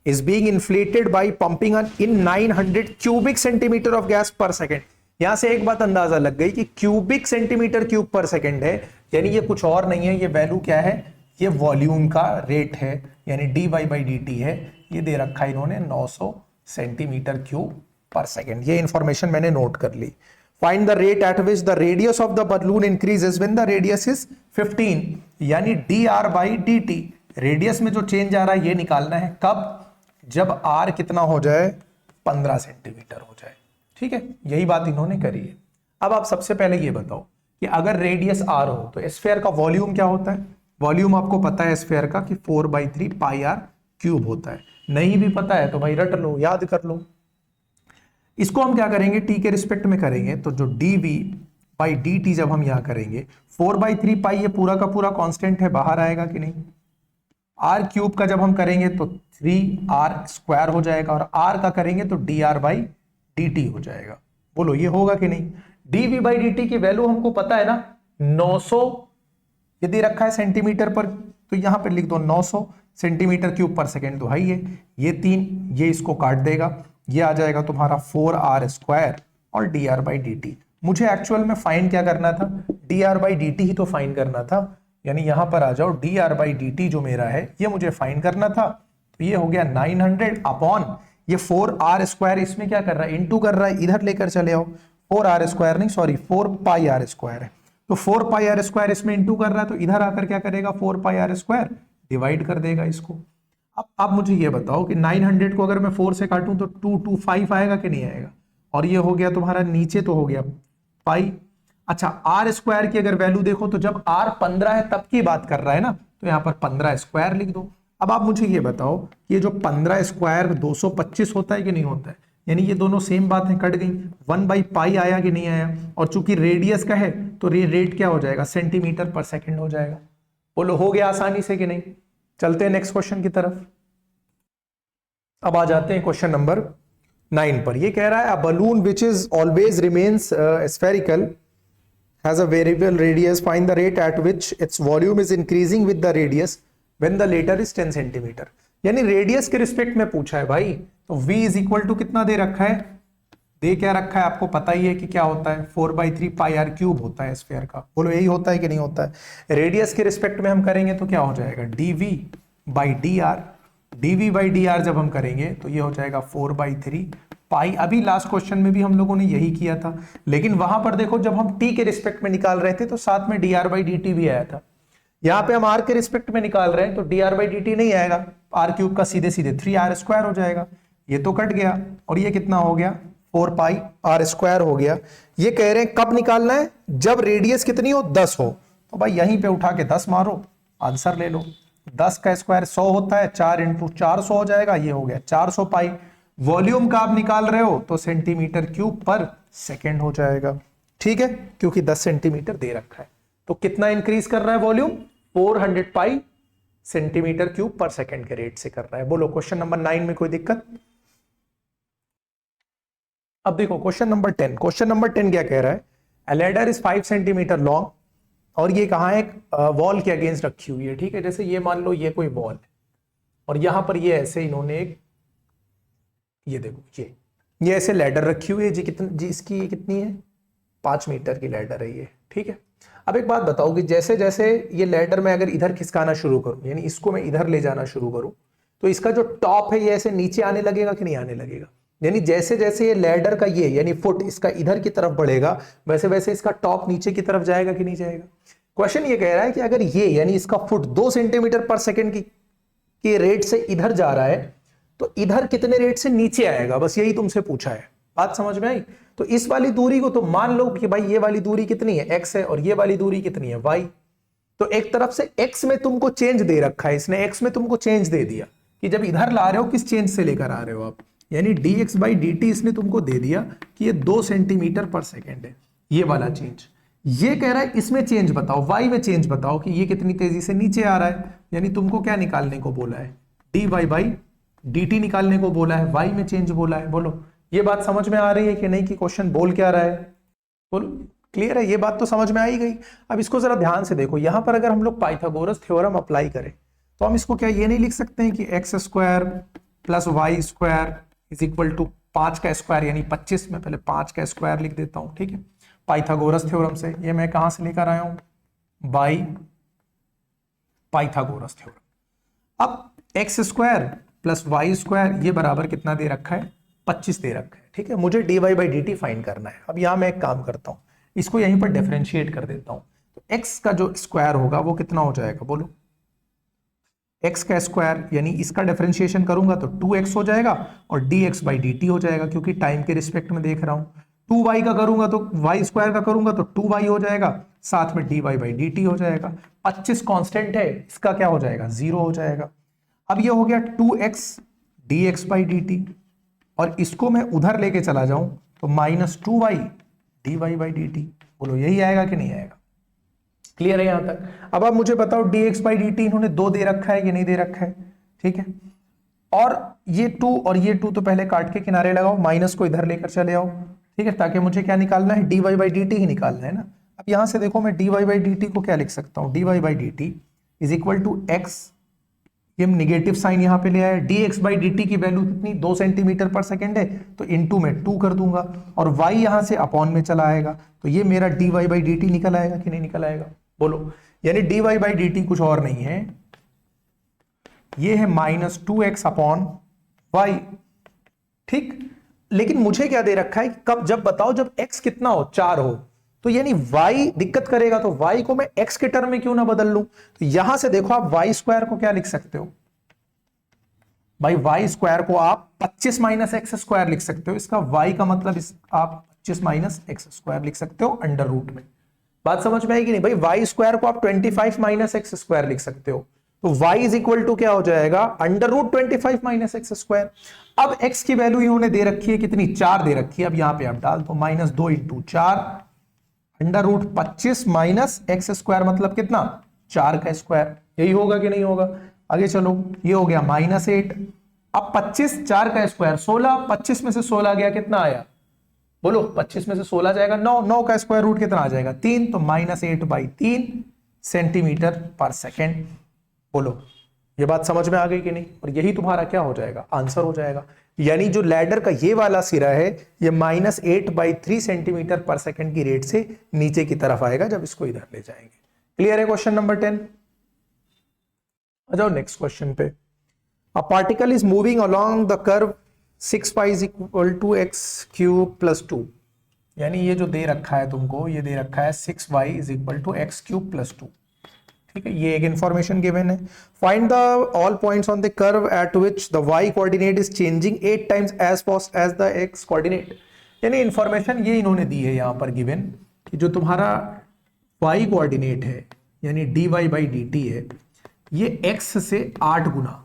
is being inflated by pumping in 900 cubic centimeter of gas per second। यहां से एक बात अंदाजा लग गई कि क्यूबिक सेंटीमीटर क्यूब पर सेकंड है, यानी ये कुछ और नहीं है, ये वैल्यू क्या है ये वॉल्यूम का रेट है यानी dy बाई dt है, ये दे रखा है इन्होंने 900 सेंटीमीटर क्यूब पर सेकेंड। ये इंफॉर्मेशन मैंने नोट कर ली। Find the rate at which the radius of the balloon increases when the radius is 15, यानी dr बाई dt, रेडियस में जो चेंज आ रहा है ये निकालना है कब, जब r कितना हो जाए 15 सेंटीमीटर हो जाए। ठीक है, यही बात इन्होंने करी है। अब आप सबसे पहले ये बताओ कि अगर रेडियस r हो तो स्फीयर का वॉल्यूम क्या होता है। वॉल्यूम आपको पता है स्फीयर का कि 4/3 पाई r क्यूब होता है। नहीं भी पता है तो भाई रट लो, याद कर लो। इसको हम क्या करेंगे, t के रिस्पेक्ट में करेंगे, तो जो dv बाई dt जब हम यहां करेंगे 4/3 पाई, ये पूरा का पूरा कांस्टेंट है, बाहर आएगा कि नहीं। r क्यूब का जब हम करेंगे तो 3r स्क्वायर हो जाएगा, और r का करेंगे तो dr बाई dt हो जाएगा। बोलो ये होगा कि नहीं। dv बाई dt की वैल्यू हमको पता है ना, 900 ये दे रखा है सेंटीमीटर पर, तो यहां पर लिख दो 900 सेंटीमीटर क्यूब पर सेकेंड, तो है ये 3, ये इसको काट देगा, ये आ जाएगा तुम्हारा 4r स्क्वायर और dr बाई dt। मुझे एक्चुअल में फाइंड क्या करना था, dr बाई dt ही तो फाइंड करना था, यानी यहां पर आ जाओ, dr बाई dt जो मेरा है ये मुझे फाइंड करना था। तो ये हो गया 900 अपॉन ये 4r स्क्वायर, इसमें क्या कर रहा है, इंटू कर रहा है, इधर लेकर चले आओ, 4r स्क्वायर नहीं सॉरी 4 पाई r स्क्वायर है, तो 4 पाई r स्क्वायर इसमें इंटू कर रहा है, तो इधर आकर क्या करेगा 4 पाई r स्क्वायर डिवाइड कर देगा इसको। अब मुझे ये बताओ कि 900 को अगर मैं 4 से काटूं तो 225 आएगा कि नहीं आएगा, और ये हो गया तुम्हारा नीचे तो हो गया पाई। अच्छा r स्क्वायर की अगर वैल्यू देखो तो जब r 15 है तब की बात कर रहा है ना, तो यहाँ पर 15 स्क्वायर लिख दो। अब आप मुझे ये बताओ ये जो 15 स्क्वायर 225 होता है कि नहीं होता है, यानी ये दोनों सेम बात है, कट गई, 1/पाई आया कि नहीं आया, और चूंकि रेडियस का है तो रेट क्या हो जाएगा, सेंटीमीटर पर सेकेंड हो जाएगा। बोलो हो गया आसानी से कि नहीं। चलते हैं नेक्स्ट क्वेश्चन की तरफ। अब आ जाते हैं क्वेश्चन नंबर 9 पर। ये कह रहा है a balloon which is always remains spherical has a variable radius, find the rate at which its volume is increasing with the radius when the latter is 10 centimetre. यानी रेडियस के रिस्पेक्ट में पूछा है भाई, तो v इज इक्वल टू कितना दे रखा है, दे क्या रखा है आपको पता ही है कि क्या होता है, 4/3 पाई r क्यूब होता है स्फीयर का। बोलो यही होता है कि नहीं होता है। रेडियस के रिस्पेक्ट में हम करेंगे तो क्या हो जाएगा, dv by dr, dv by dr जब हम करेंगे तो ये हो जाएगा 4/3 पाई। अभी लास्ट क्वेश्चन में भी हम लोगों ने यही किया था, लेकिन वहां पर देखो जब हम t के रिस्पेक्ट में निकाल रहे थे तो साथ में dr बाई dt भी आया था। यहाँ पे हम r के रिस्पेक्ट में निकाल रहे हैं तो dr बाई dt नहीं आएगा, r क्यूब का सीधे सीधे 3r स्क्वायर हो जाएगा, ये तो कट गया, और ये कितना हो गया 4 पाई r स्क्वायर हो गया। ये कह रहे हैं कब निकालना है, जब रेडियस कितनी हो 10 हो, तो भाई यहीं पे उठा के 10 मारो, आंसर ले लो। 10 का स्क्वायर 100 होता है, 4 इंटू 400 हो जाएगा, ये हो गया 400 पाई। वॉल्यूम का आप निकाल रहे हो तो सेंटीमीटर क्यूब पर सेकेंड हो जाएगा, ठीक है, क्योंकि 10 सेंटीमीटर दे रखा है। तो कितना इंक्रीज कर रहा है वॉल्यूम, 400 पाई सेंटीमीटर क्यूब पर सेकेंड के रेट से कर रहा है। बोलो क्वेश्चन नंबर 9 में कोई दिक्कत। अब देखो क्वेश्चन नंबर 10। क्वेश्चन नंबर 10 क्या कह रहा है, अ लैडर इज 5 सेंटीमीटर लॉन्ग, और ये कहां है, एक वॉल के अगेंस्ट रखी हुई है, ठीक है। जैसे ये मान लो ये कोई वॉल है, और यहां पर ये ऐसे इन्होंने एक, ये देखो ये ऐसे लैडर रखी हुई है जी, जी इसकी कितनी है, 5 मीटर की लैडर है ये, ठीक है। अब एक बात बताओ कि जैसे जैसे ये लैडर मैं अगर इधर खिसकाना शुरू करूं, यानी इसको मैं इधर ले जाना शुरू करूं, तो इसका जो टॉप है ये ऐसे नीचे आने लगेगा कि नहीं आने लगेगा। यानी जैसे जैसे ये लैडर का ये यानी फुट इसका इधर की तरफ बढ़ेगा, वैसे वैसे इसका टॉप नीचे की तरफ जाएगा कि नहीं जाएगा। क्वेश्चन ये कह रहा है कि अगर ये यानी इसका फुट 2 सेंटीमीटर पर सेकेंड की रेट से इधर जा रहा है, तो इधर कितने रेट से नीचे आएगा, बस यही तुमसे पूछा है। बात समझ में आई। तो इस वाली दूरी को तो मान लो कि भाई ये वाली दूरी कितनी है, x है, और ये वाली दूरी कितनी है, y। तो एक तरफ से x में तुमको चेंज दे रखा है, इसने x में तुमको चेंज दे दिया कि जब इधर ला रहे हो किस चेंज से लेकर आ रहे हो आप, यानी dx बाई dt इसने तुमको दे दिया कि ये 2 सेंटीमीटर पर सेकेंड है, ये वाला चेंज। ये कह रहा है इसमें चेंज बताओ, y में चेंज बताओ कि ये कितनी तेजी से नीचे आ रहा है, यानी तुमको क्या निकालने को बोला है, dy बाई dt निकालने को बोला है, y में चेंज बोला है। बोलो ये बात समझ में आ रही है कि नहीं, कि क्वेश्चन बोल क्या रहा है। बोलो क्लियर है, ये बात तो समझ में आई गई। अब इसको जरा ध्यान से देखो, यहां पर अगर हम लोग पाइथागोरस थ्योरम अप्लाई करें तो हम इसको क्या ये नहीं लिख सकते हैं कि x square plus y square is equal to 5 का स्क्वायर यानी 25 में पहले 5 का स्क्वायर लिख देता हूं, ठीक है, पाइथागोरस थ्योरम से। ये मैं कहां से लेकर आया हूं, बाई पाइथागोरस थ्योरम। अब x square plus y square ये बराबर कितना दे रखा है, 25 दे रखा है। ठीक है, मुझे dy by d T find करना है। अब यहां मैं एक काम करता हूं, इसको यहीं पर डिफरेंशिएट कर देता हूं। तो x का जो स्क्वायर होगा वो कितना हो जाएगा, बोलो। x का स्क्वायर यानी इसका डिफरेंशिएशन करूंगा तो 2x हो जाएगा और dx बाई डी टी हो जाएगा, क्योंकि टाइम के रिस्पेक्ट में देख रहा हूं। 2y का करूंगा तो y स्क्वायर का करूंगा तो 2y हो जाएगा, साथ में dy बाई डी टी हो जाएगा। 25 कांस्टेंट है, इसका क्या हो जाएगा, 0 हो जाएगा। अब ये हो गया 2x dx by d T, और इसको मैं उधर लेके चला जाऊं तो -2y dy by d T. बोलो यही आएगा कि नहीं आएगा, क्लियर है यहां तक। अब आप मुझे बताओ dx बाई डी टी इन्होंने 2 दे रखा है कि नहीं दे रखा है, ठीक है। और ये 2 और ये 2 तो पहले काट के किनारे लगाओ, माइनस को इधर लेकर चले आओ, ठीक है, ताकि मुझे क्या निकालना है, dy बाई डी टी ही निकालना है ना। अब यहां से देखो मैं dy बाई डी टी को क्या लिख सकता हूं, dy by d t is equal to x, ये नेगेटिव साइन यहां पे ले आया, dx बाई डी टी की वैल्यू कितनी 2 सेंटीमीटर पर सेकेंड है, तो इनटू में 2 कर दूंगा, और y यहां से अपॉन में चला आएगा, तो ये मेरा dy बाई डी टी निकल आएगा कि नहीं निकल आएगा, बोलो। यानी dy बाई डी टी कुछ और नहीं है, ये है -2x अपॉन y, ठीक। लेकिन मुझे क्या दे रखा है, कब, जब बताओ जब x कितना हो, 4 हो, तो यानी y दिक्कत करेगा, तो y को मैं x के टर्म में क्यों ना बदल लूं। तो यहां से देखो आप y स्क्वायर को क्या लिख सकते हो भाई, y स्क्वायर को आप 25 माइनस एक्स स्क्वायर लिख सकते हो। इसका y का मतलब आप 25 माइनस एक्स स्क्वायर लिख सकते हो अंडर रूट में। बात समझ में आएगी नहीं भाई, y स्क्वायर को आप 25 माइनस एक्स स्क्वायर लिख सकते हो, तो y इज इक्वल टू क्या हो जाएगा, under root 25 minus x square. अब x की वैल्यू इन्होंने दे रखी है कितनी, 4 दे रखी है। अब यहां पे आप डाल दो -2 into 4 under root 25 minus x square, मतलब कितना, 4 का स्क्वायर। यही होगा कि नहीं होगा, आगे चलो, ये हो गया -8। अब 25, 4 का स्क्वायर 16, 25 में से 16 गया, कितना आया, बोलो। 25 में से 16 जाएगा 9, 9 का स्क्वायर रूट कितना आ जाएगा, 3, तो -8/3 सेंटीमीटर पर सेकेंड। बोलो ये बात समझ में आ गई कि नहीं, और यही तुम्हारा क्या हो जाएगा, आंसर हो जाएगा। यानी जो लैडर का ये वाला सिरा है, ये -8/3 सेंटीमीटर पर सेकेंड की रेट से नीचे की तरफ आएगा जब इसको इधर ले जाएंगे। क्लियर है क्वेश्चन नंबर 10। आ जाओ नेक्स्ट क्वेश्चन पे। A particle is moving along the curve 6π is equal to x³ + 2। यानी ये जो दे रखा है तुमको, ये दे रखा है 6y is equal to x³ + 2, ठीक है, ये एक इंफॉर्मेशन गिवन है। Find the all points on the curve at which the y coordinate is changing 8 times as fast as the x coordinate. यानी इंफॉर्मेशन ये इन्होंने दी है यहां पर गिवन, कि जो तुम्हारा y कोऑर्डिनेट है यानी dy बाई डी टी है, ये x से 8 गुना,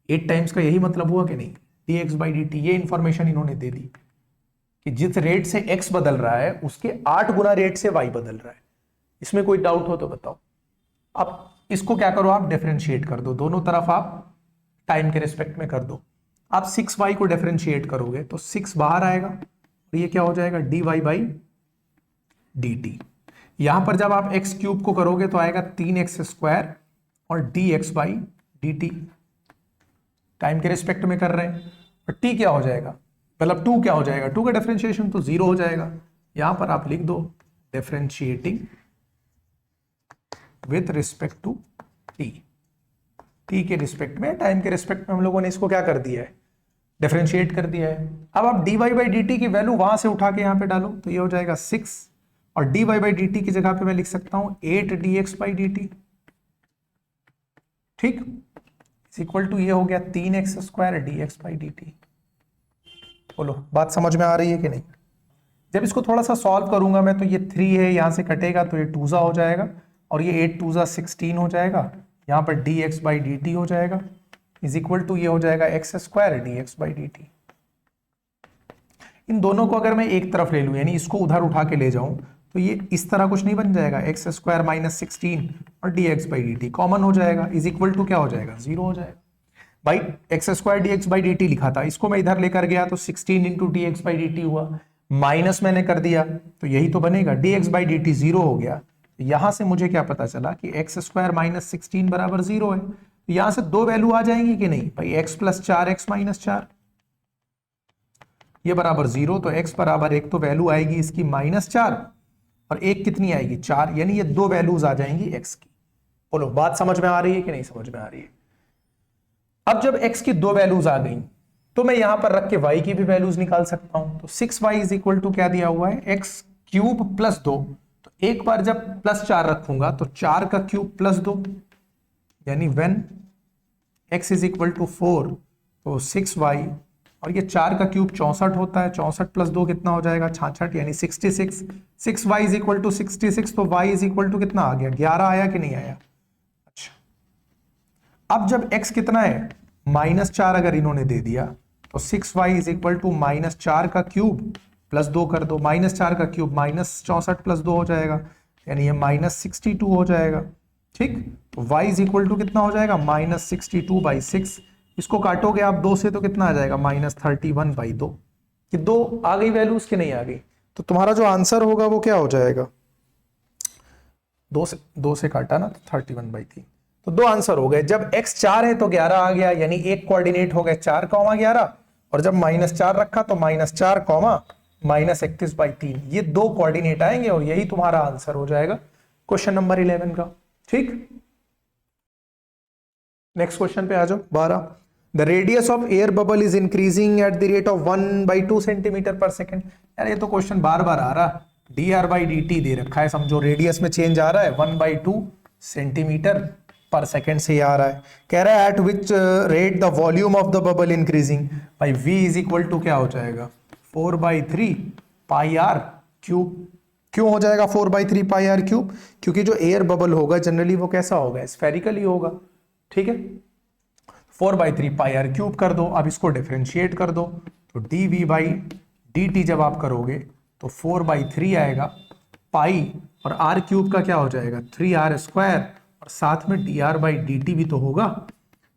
8 टाइम्स का यही मतलब हुआ कि नहीं, dx बाई डी टी। ये इंफॉर्मेशन इन्होंने दे दी कि जिस रेट से x बदल रहा है उसके 8 गुना रेट से y बदल रहा है। इसमें कोई डाउट हो तो बताओ। अब इसको क्या करो, आप डिफरेंशिएट कर दो, दोनों तरफ आप टाइम के रिस्पेक्ट में कर दो। आप 6y को डिफरेंशिएट करोगे तो 6 बाहर आएगा, और ये क्या हो जाएगा, dy बाई डी टी। यहां पर जब आप x³ को करोगे तो आएगा 3x² और dx by d T, time के रिस्पेक्ट में कर रहे हैं। और t क्या हो जाएगा, मतलब 2 क्या हो जाएगा, 2 का डिफरेंशिएशन तो 0 हो जाएगा। यहां पर आप लिख दो differentiating with respect to t के रिस्पेक्ट में, टाइम के रिस्पेक्ट में हम लोगों ने इसको क्या कर दिया है, डिफरेंशिएट कर दिया है। अब आप dy बाई डी टी की वैल्यू वहां से उठा के यहां पे डालो, तो ये हो जाएगा 6, और dy बाई डी टी की जगह पे मैं लिख सकता हूं 8 dx बाई डी टी, ठीक, इज इक्वल टू ये हो गया 3x² dx by d T. बोलो बात समझ में आ रही है कि नहीं। जब इसको थोड़ा सा सॉल्व करूंगा मैं, तो ये 3 है, यहां से कटेगा तो ये 2 हो जाएगा, और ये 8 2 16 हो जाएगा, यहाँ पर dx बाई डी टी हो जाएगा, इज इक्वल टू ये हो जाएगा x² dx by d t. इन दोनों को अगर मैं एक तरफ ले लूँ, यानी इसको उधर उठा के ले जाऊं, तो ये इस तरह कुछ नहीं बन जाएगा, x² -16 और dx by d T common हो जाएगा, इज इक्वल टू क्या हो जाएगा, 0 हो जाएगा। भाई x² dx by d T लिखा था, इसको मैं इधर लेकर गया तो 16 into dx by d T हुआ, माइनस मैंने कर दिया तो यही तो बनेगा, dx बाई डी टी 0 हो गया। यहां से मुझे क्या पता चला कि x² -16 बराबर 0 है। तो यहां से 2 वैल्यू आ जाएंगी कि नहीं भाई, x + 4 x - 4 ये बराबर 0, तो x बराबर 1 तो वैल्यू आएगी इसकी -4, और 1 कितनी आएगी, 4, यानी ये 2 वैल्यूज आ जाएंगी x की। बोलो बात समझ में आ रही है कि नहीं समझ में आ रही है? अब जब x की दो वैल्यूज आ गई तो मैं यहां पर रख के y की भी वैल्यूज निकाल सकता हूं। तो 6y इज इक्वल टू क्या दिया हुआ है, x क्यूब प्लस 2। तो एक बार जब प्लस 4 रखूंगा तो 4 का क्यूब प्लस 2, यानी when x is equal to 4 तो 6y, और ये 4 का क्यूब 64 होता है, 64 प्लस 2 कितना हो जाएगा, 66, यानी 66। 6y इज इक्वल टू 66, तो y इज इक्वल टू कितना आ गया, 11 आया कि नहीं आया? अच्छा, अब जब x कितना है, -4 अगर इन्होंने दे दिया तो 6y इज इक्वल टू -4 का क्यूब प्लस 2 कर दो, -4 का क्यूब -64 प्लस 2 हो जाएगा, यानी ये -62 हो जाएगा। ठीक, तो y इज इक्वल टू कितना हो जाएगा, -62/6। इसको काटोगे आप 2 से तो कितना आ जाएगा, -31/2। कि 2 आ गई वैल्यूज कि नहीं आ गई? तो तुम्हारा जो आंसर होगा वो क्या हो जाएगा, 2 से काटा ना तो 31/3। तो 2 आंसर हो गए। जब x 4 है तो 11 आ गया, यानी एक कोऑर्डिनेट हो गए 4,11, और जब -4 रखा तो -4, -31/3। ये 2 कोऑर्डिनेट आएंगे और यही तुम्हारा आंसर हो जाएगा क्वेश्चन नंबर 11 का। ठीक, नेक्स्ट क्वेश्चन पे आ जाओ। 12, the radius of air bubble is increasing at the rate of 1/2 centimetre per second. यार ये तो क्वेश्चन बार बार आ रहा, dr/dt दे रखा है, समझो रेडियस में चेंज आ रहा है 1/2 सेंटीमीटर पर सेकेंड से आ रहा है। कह रहा है eight which rate the volume of the bubble increasing. भाई v इज इक्वल टू क्या हो जाएगा, 4/3 पाई आर क्यूब। क्यों हो जाएगा 4/3 पाई आर क्यूब? क्योंकि जो एयर बबल होगा जनरली वो कैसा होगा, स्फेरिकल ही होगा। ठीक है, 4/3 पाई आर क्यूब कर दो। अब इसको डिफरेंशिएट कर दो, तो dv/dt जब आप करोगे तो 4/3 आएगा, पाई और आर क्यूब का क्या हो जाएगा, 3r², और साथ में dr/dt भी तो होगा।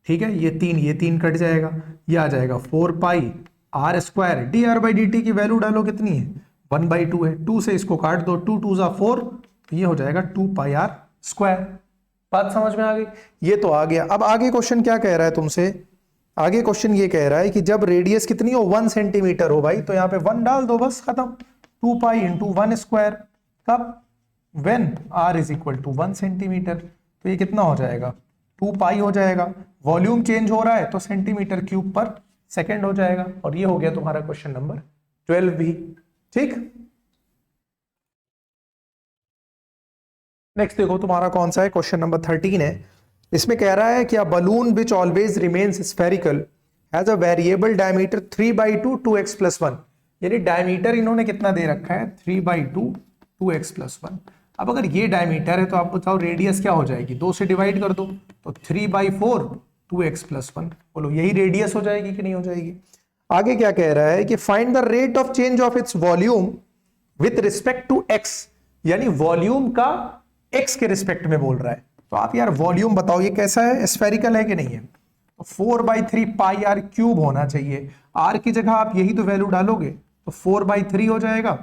ठीक है, ये 3 कट जाएगा, ये आ जाएगा 4πr²। dr/dt की वैल्यू डालो कितनी है, 1/2 है, 2 से इसको काट दो, 2 2 4, तो ये हो जाएगा 2πr²। बात समझ में आ गई? ये तो आ गया। अब आगे क्वेश्चन क्या कह रहा है तुमसे, आगे क्वेश्चन ये कह रहा है कि जब रेडियस कितनी हो, 1 सेंटीमीटर हो भाई, तो यहाँ पे 1 डाल दो, बस खत्म। 2π × 1², कब, when r is equal to 1 centimetre. तो ये कितना हो जाएगा, 2π हो जाएगा। वॉल्यूम चेंज हो रहा है तो सेंटीमीटर क्यूब पर सेकेंड हो जाएगा। और ये हो गया तुम्हारा क्वेश्चन नंबर 12 भी। ठीक, नेक्स्ट देखो तुम्हारा कौन सा है, क्वेश्चन नंबर 13 है। इसमें कह रहा है कि a balloon which always remains spherical has a variable diameter 3/2 2x + 1। यानी डायमीटर इन्होंने कितना दे रखा है, 3/2 2x + 1। अब अगर ये डायमीटर है तो आप बताओ रेडियस क्या हो जाएगी, 2 से डिवाइड कर दो तो 3/4 2x + 1। बोलो यही रेडियस हो जाएगी कि नहीं हो जाएगी? आगे क्या कह रहा है कि find the rate of change of its volume with respect to x। यानी वॉल्यूम का x के रिस्पेक्ट में बोल रहा है। तो आप यार वॉल्यूम बताओ ये कैसा है, स्फेरिकल है कि नहीं है? तो 4/3 पाई आर क्यूब होना चाहिए। r की जगह आप यही तो वैल्यू डालोगे तो 4/3 हो जाएगा,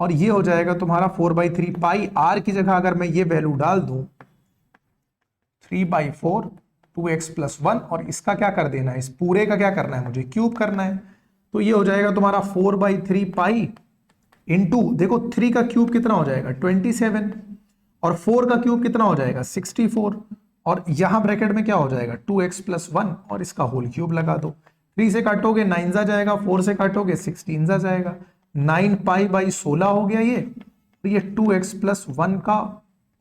और ये हो जाएगा तुम्हारा 4/3 पाई। r की जगह अगर मैं ये वैल्यू डाल दूं 3/4 2x + 1, और इसका क्या कर देना है, इस पूरे का क्या करना है, मुझे क्यूब करना है। तो ये हो जाएगा तुम्हारा 4/3 पाई इंटू, देखो 3 का क्यूब कितना हो जाएगा 27, और 4 का क्यूब कितना हो जाएगा 64, और यहां ब्रैकेट में क्या हो जाएगा 2x + 1, और इसका होल क्यूब लगा दो। 3 से काटोगे 9 जा जाएगा, 4 से काटोगे 16 जा जाएगा, 9π/16 हो गया ये। तो ये 2x + 1 का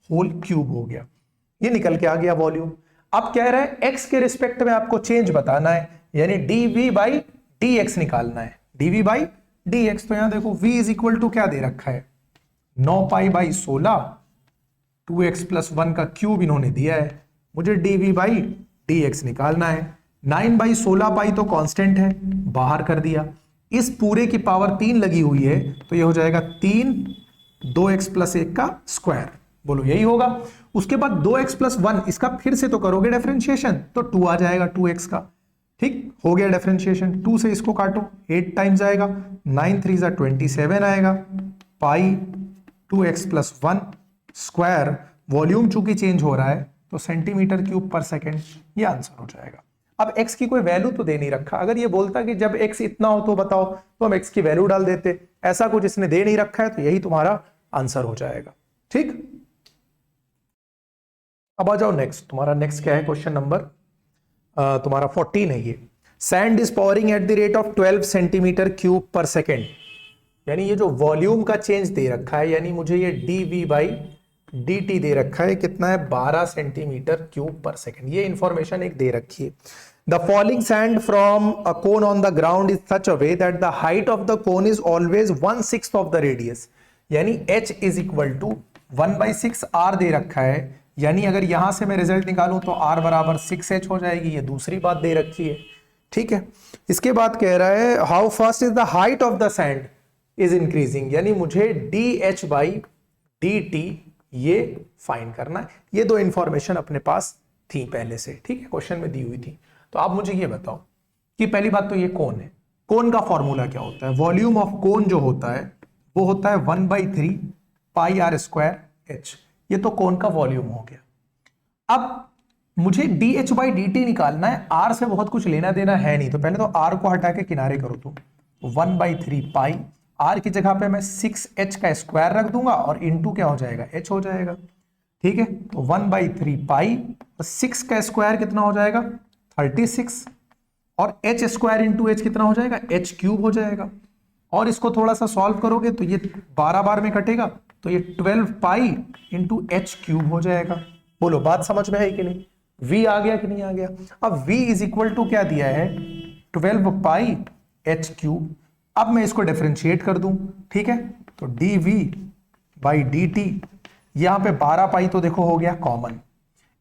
होल क्यूब हो गया, ये निकल के आ गया वॉल्यूम। अब कह रहा है x के रिस्पेक्ट में आपको चेंज बताना है, यानी dv/dx निकालना है, dv/dx। तो यहां देखो v इज इक्वल टू क्या दे रखा है, 9π/16, 2x + 1 का क्यूब इन्होंने दिया है, मुझे dv/dx निकालना है। 9/16 तो कांस्टेंट है, बाहर कर दिया। इस पूरे की पावर 3 लगी हुई है, तो ये हो जाएगा 3 2x + 1 का स्क्वायर। बोलो यही होगा। उसके बाद 2x + 1, इसका फिर से तो करोगे डिफरेंशिएशन, तो 2 आ जाएगा 2x का। ठीक, हो गया डिफरेंशिएशन। 2 से इसको काटो 8 टाइम्स आएगा, 9 3 = 27 आएगा, पाई 2x + 1 स्क्वायर। वॉल्यूम चूंकि चेंज हो रहा है तो सेंटीमीटर क्यूब पर सेकेंड, ये आंसर हो जाएगा। अब x की कोई वैल्यू तो दे नहीं रखा। अगर ये बोलता कि जब x इतना हो तो बताओ, तो हम x की वैल्यू डाल देते। ऐसा कुछ इसने दे नहीं रखा है, तो यही तुम्हारा आंसर हो जाएगा। ठीक। अब आ जाओ नेक्स्ट, तुम्हारा नेक्स्ट क्या है क्वेश्चन नंबर तुम्हारा 14 है ये। Sand is powering eight the rate of 12 centimetre cube पर सेकेंड, यानी ये जो वॉल्यूम का चेंज दे रखा है, यानी मुझे ये dv बाई dt दे रखा है, कितना है 12 सेंटीमीटर क्यूब पर सेकेंड, ये इंफॉर्मेशन एक दे रखी है। The falling sand from a cone on the ground is such a way that the height of the cone is always 1/6 of the radius, यानी h is equal to 1/6 r दे रखा है, यानी अगर यहां से मैं रिजल्ट निकालूं तो r बराबर 6h हो जाएगी, ये दूसरी बात दे रखी है। ठीक है, इसके बाद कह रहा है how fast is the height of the sand is increasing, यानी मुझे dh बाई dt ये फाइंड करना है। ये दो इंफॉर्मेशन अपने पास थी पहले से, ठीक है, क्वेश्चन में दी हुई थी। तो आप मुझे ये बताओ कि पहली बात तो ये कौन है, कोन का फॉर्मूला क्या होता है, वॉल्यूम ऑफ कोन जो होता है वो होता है 1/3 पाई आर स्क्वायर एच, ये तो कोन का वॉल्यूम हो गया। अब मुझे dh बाई dt निकालना है, r से बहुत कुछ लेना देना है नहीं, तो पहले तो r को हटा के किनारे करो तुम, 1/3 पाई, r की जगह पे मैं 6h का स्क्वायर रख दूंगा और इंटू क्या हो जाएगा h हो जाएगा। ठीक है, तो 1/3 पाई और 6 का स्क्वायर कितना हो जाएगा 36, और h स्क्वायर इंटू h कितना हो जाएगा h क्यूब हो जाएगा, और इसको थोड़ा सा सॉल्व करोगे तो ये 12 बार में कटेगा, तो ये 12 पाई इंटू एच क्यूब हो जाएगा। बोलो बात समझ में है कि नहीं, v आ गया कि नहीं आ गया। अब v इज इक्वल टू क्या दिया है 12 पाई एच क्यूब, अब मैं इसको डिफरेंशिएट कर दूं, ठीक है, तो dv बाई dt, यहां पे 12 पाई तो देखो हो गया कॉमन,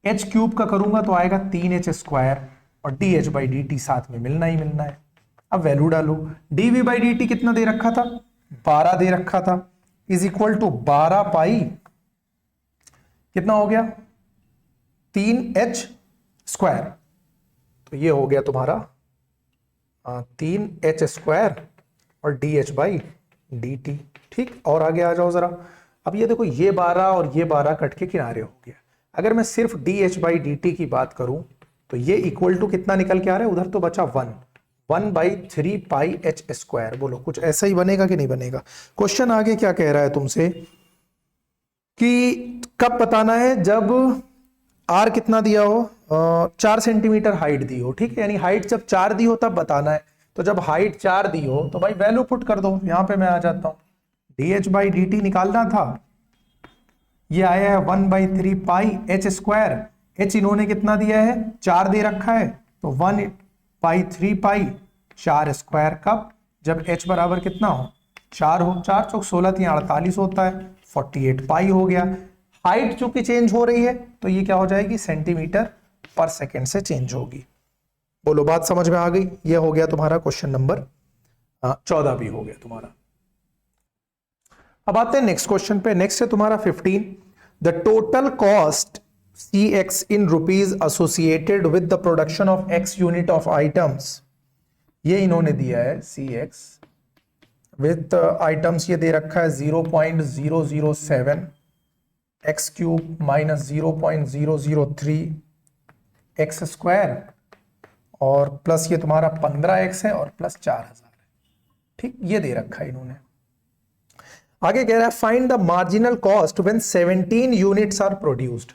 h क्यूब का करूंगा तो आएगा 3h स्क्वायर, और dh बाई dt साथ में मिलना ही मिलना है। अब वैल्यू डालो, dv बाई dt कितना दे रखा था 12 दे रखा था, इज इक्वल टू 12 पाई कितना हो गया 3h स्क्वायर, तो ये हो गया तुम्हारा 3h स्क्वायर और dh बाई dt। ठीक, और आगे आ जाओ जरा। अब ये देखो ये 12 और ये 12 कट के किनारे हो गया, अगर मैं सिर्फ dh बाई dt की बात करूं तो ये इक्वल टू कितना निकल के आ रहा है, उधर तो बचा 1/3 पाई एच स्क्वायर। बोलो कुछ ऐसा ही बनेगा कि नहीं बनेगा। क्वेश्चन आगे क्या कह रहा है तुमसे कि कब बताना है, जब r कितना दिया हो 4 सेंटीमीटर हाइट दी हो, ठीक है, यानी हाइट जब 4 दी हो तब बताना है। तो जब हाइट 4 दी हो तो भाई वैल्यू पुट कर दो, यहां पे मैं आ जाता हूं, dh बाई dt निकालना था, ये आया है 1/3 पाई एच स्क्वायर, h इन्होंने कितना दिया है 4 दे रखा है, तो 1/3 पाई 4 स्क्वायर, कब जब h बराबर कितना हो 4 हो, 4 चौक 16 3 48 होता है, 48 पाई हो गया। हाइट चूंकि चेंज हो रही है तो ये क्या हो जाएगी सेंटीमीटर पर सेकेंड से चेंज होगी। बोलो बात समझ में आ गई। ये हो गया तुम्हारा क्वेश्चन नंबर 14 भी हो गया तुम्हारा। अब आते हैं नेक्स्ट क्वेश्चन पे। नेक्स्ट है तुम्हारा 15, the total cost Cx in rupees associated with the production of x unit of items, ये इन्होंने दिया है Cx with items, ये दे रखा है 0.007 x cube minus 0.003 x square, और प्लस ये तुम्हारा 15x है और प्लस 4000 है। ठीक, ये दे रखा है इन्होंने। आगे कह रहा है find the marginal cost when 17 units are produced.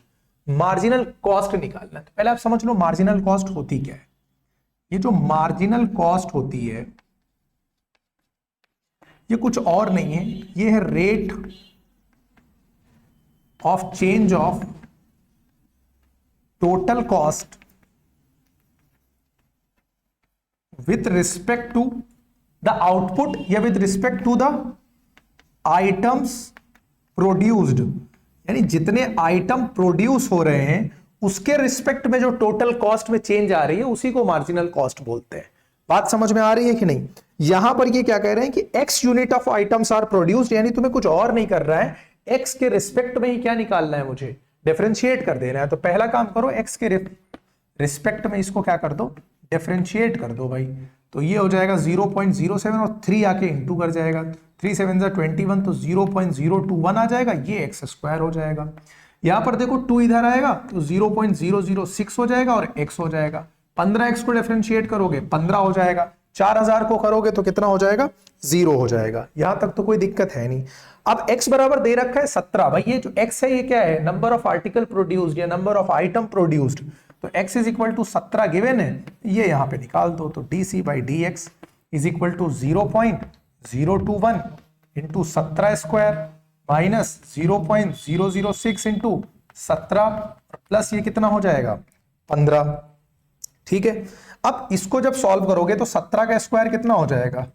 Marginal cost निकालना है, तो पहले आप समझ लो मार्जिनल कॉस्ट होती क्या है। ये जो मार्जिनल कॉस्ट होती है ये कुछ और नहीं है, ये है rate of change of total cost with respect to the output या with respect to the items produced, यानी जितने आइटम प्रोड्यूस हो रहे हैं उसके रिस्पेक्ट में जो टोटल कॉस्ट में चेंज आ रही है उसी को मार्जिनल कॉस्ट बोलते हैं। बात समझ में आ रही है कि नहीं। यहां पर ये क्या कह रहे हैं कि x unit of items are produced, यानी तुम्हें कुछ और नहीं कर रहा है, x के रिस्पेक्ट में ही क्या निकालना है, मुझे डिफरेंशिएट कर देना है। तो पहला काम करो, x के रिस्पेक्ट में इसको क्या कर दो डिफरेंशिएट कर दो भाई, तो ये हो जाएगा 0.07 और 3 आके इंटू कर जाएगा, 3 7 21, तो 0.021 आ जाएगा, ये एक्स स्क्वायर हो जाएगा। यहां पर देखो 2 इधर आएगा तो 0.006 हो जाएगा और x हो जाएगा। 15x को डिफरेंशिएट करोगे 15 हो जाएगा, 4000 को करोगे तो कितना हो जाएगा, 0 हो जाएगा। यहां तक तो कोई दिक्कत है नहीं। अब x बराबर दे रखा है 17। भाई ये जो x है ये क्या है, नंबर ऑफ आर्टिकल प्रोड्यूस्ड या नंबर ऑफ आइटम प्रोड्यूस्ड। तो x is equal to 17 given है, ये यहां पे निकाल दो। तो dc by dx is equal to 0.021 into 17 square minus 0.006 into 17 plus ये कितना हो जाएगा 15। ठीक है, अब इसको जब सॉल्व करोगे तो 17 का स्क्वायर कितना हो जाएगा,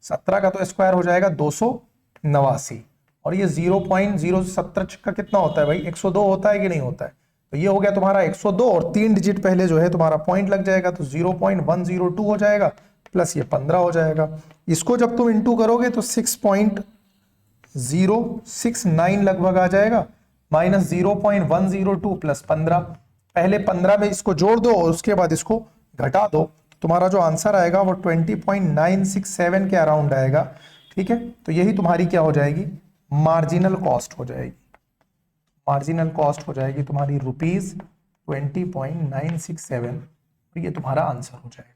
17 का तो स्क्वायर हो जाएगा 289 और ये 0.017 का कितना होता है भाई 102 होता है कि नहीं होता है। तो ये हो गया तुम्हारा 102 और 3 डिजिट पहले जो है तुम्हारा पॉइंट लग जाएगा तो 0.102 हो जाएगा प्लस ये 15 हो जाएगा। इसको जब तुम इंटू करोगे तो 6.069 लगभग आ जाएगा माइनस 0.102 प्लस 15। पहले 15 में इसको जोड़ दो और उसके बाद इसको घटा दो, तुम्हारा जो आंसर आएगा वो 20.967 के अराउंड आएगा। ठीक है, तो यही तुम्हारी क्या हो जाएगी, मार्जिनल कॉस्ट हो जाएगी। मार्जिनल कॉस्ट हो जाएगी तुम्हारी ₹20.967 और ये तुम्हारा आंसर हो जाएगा।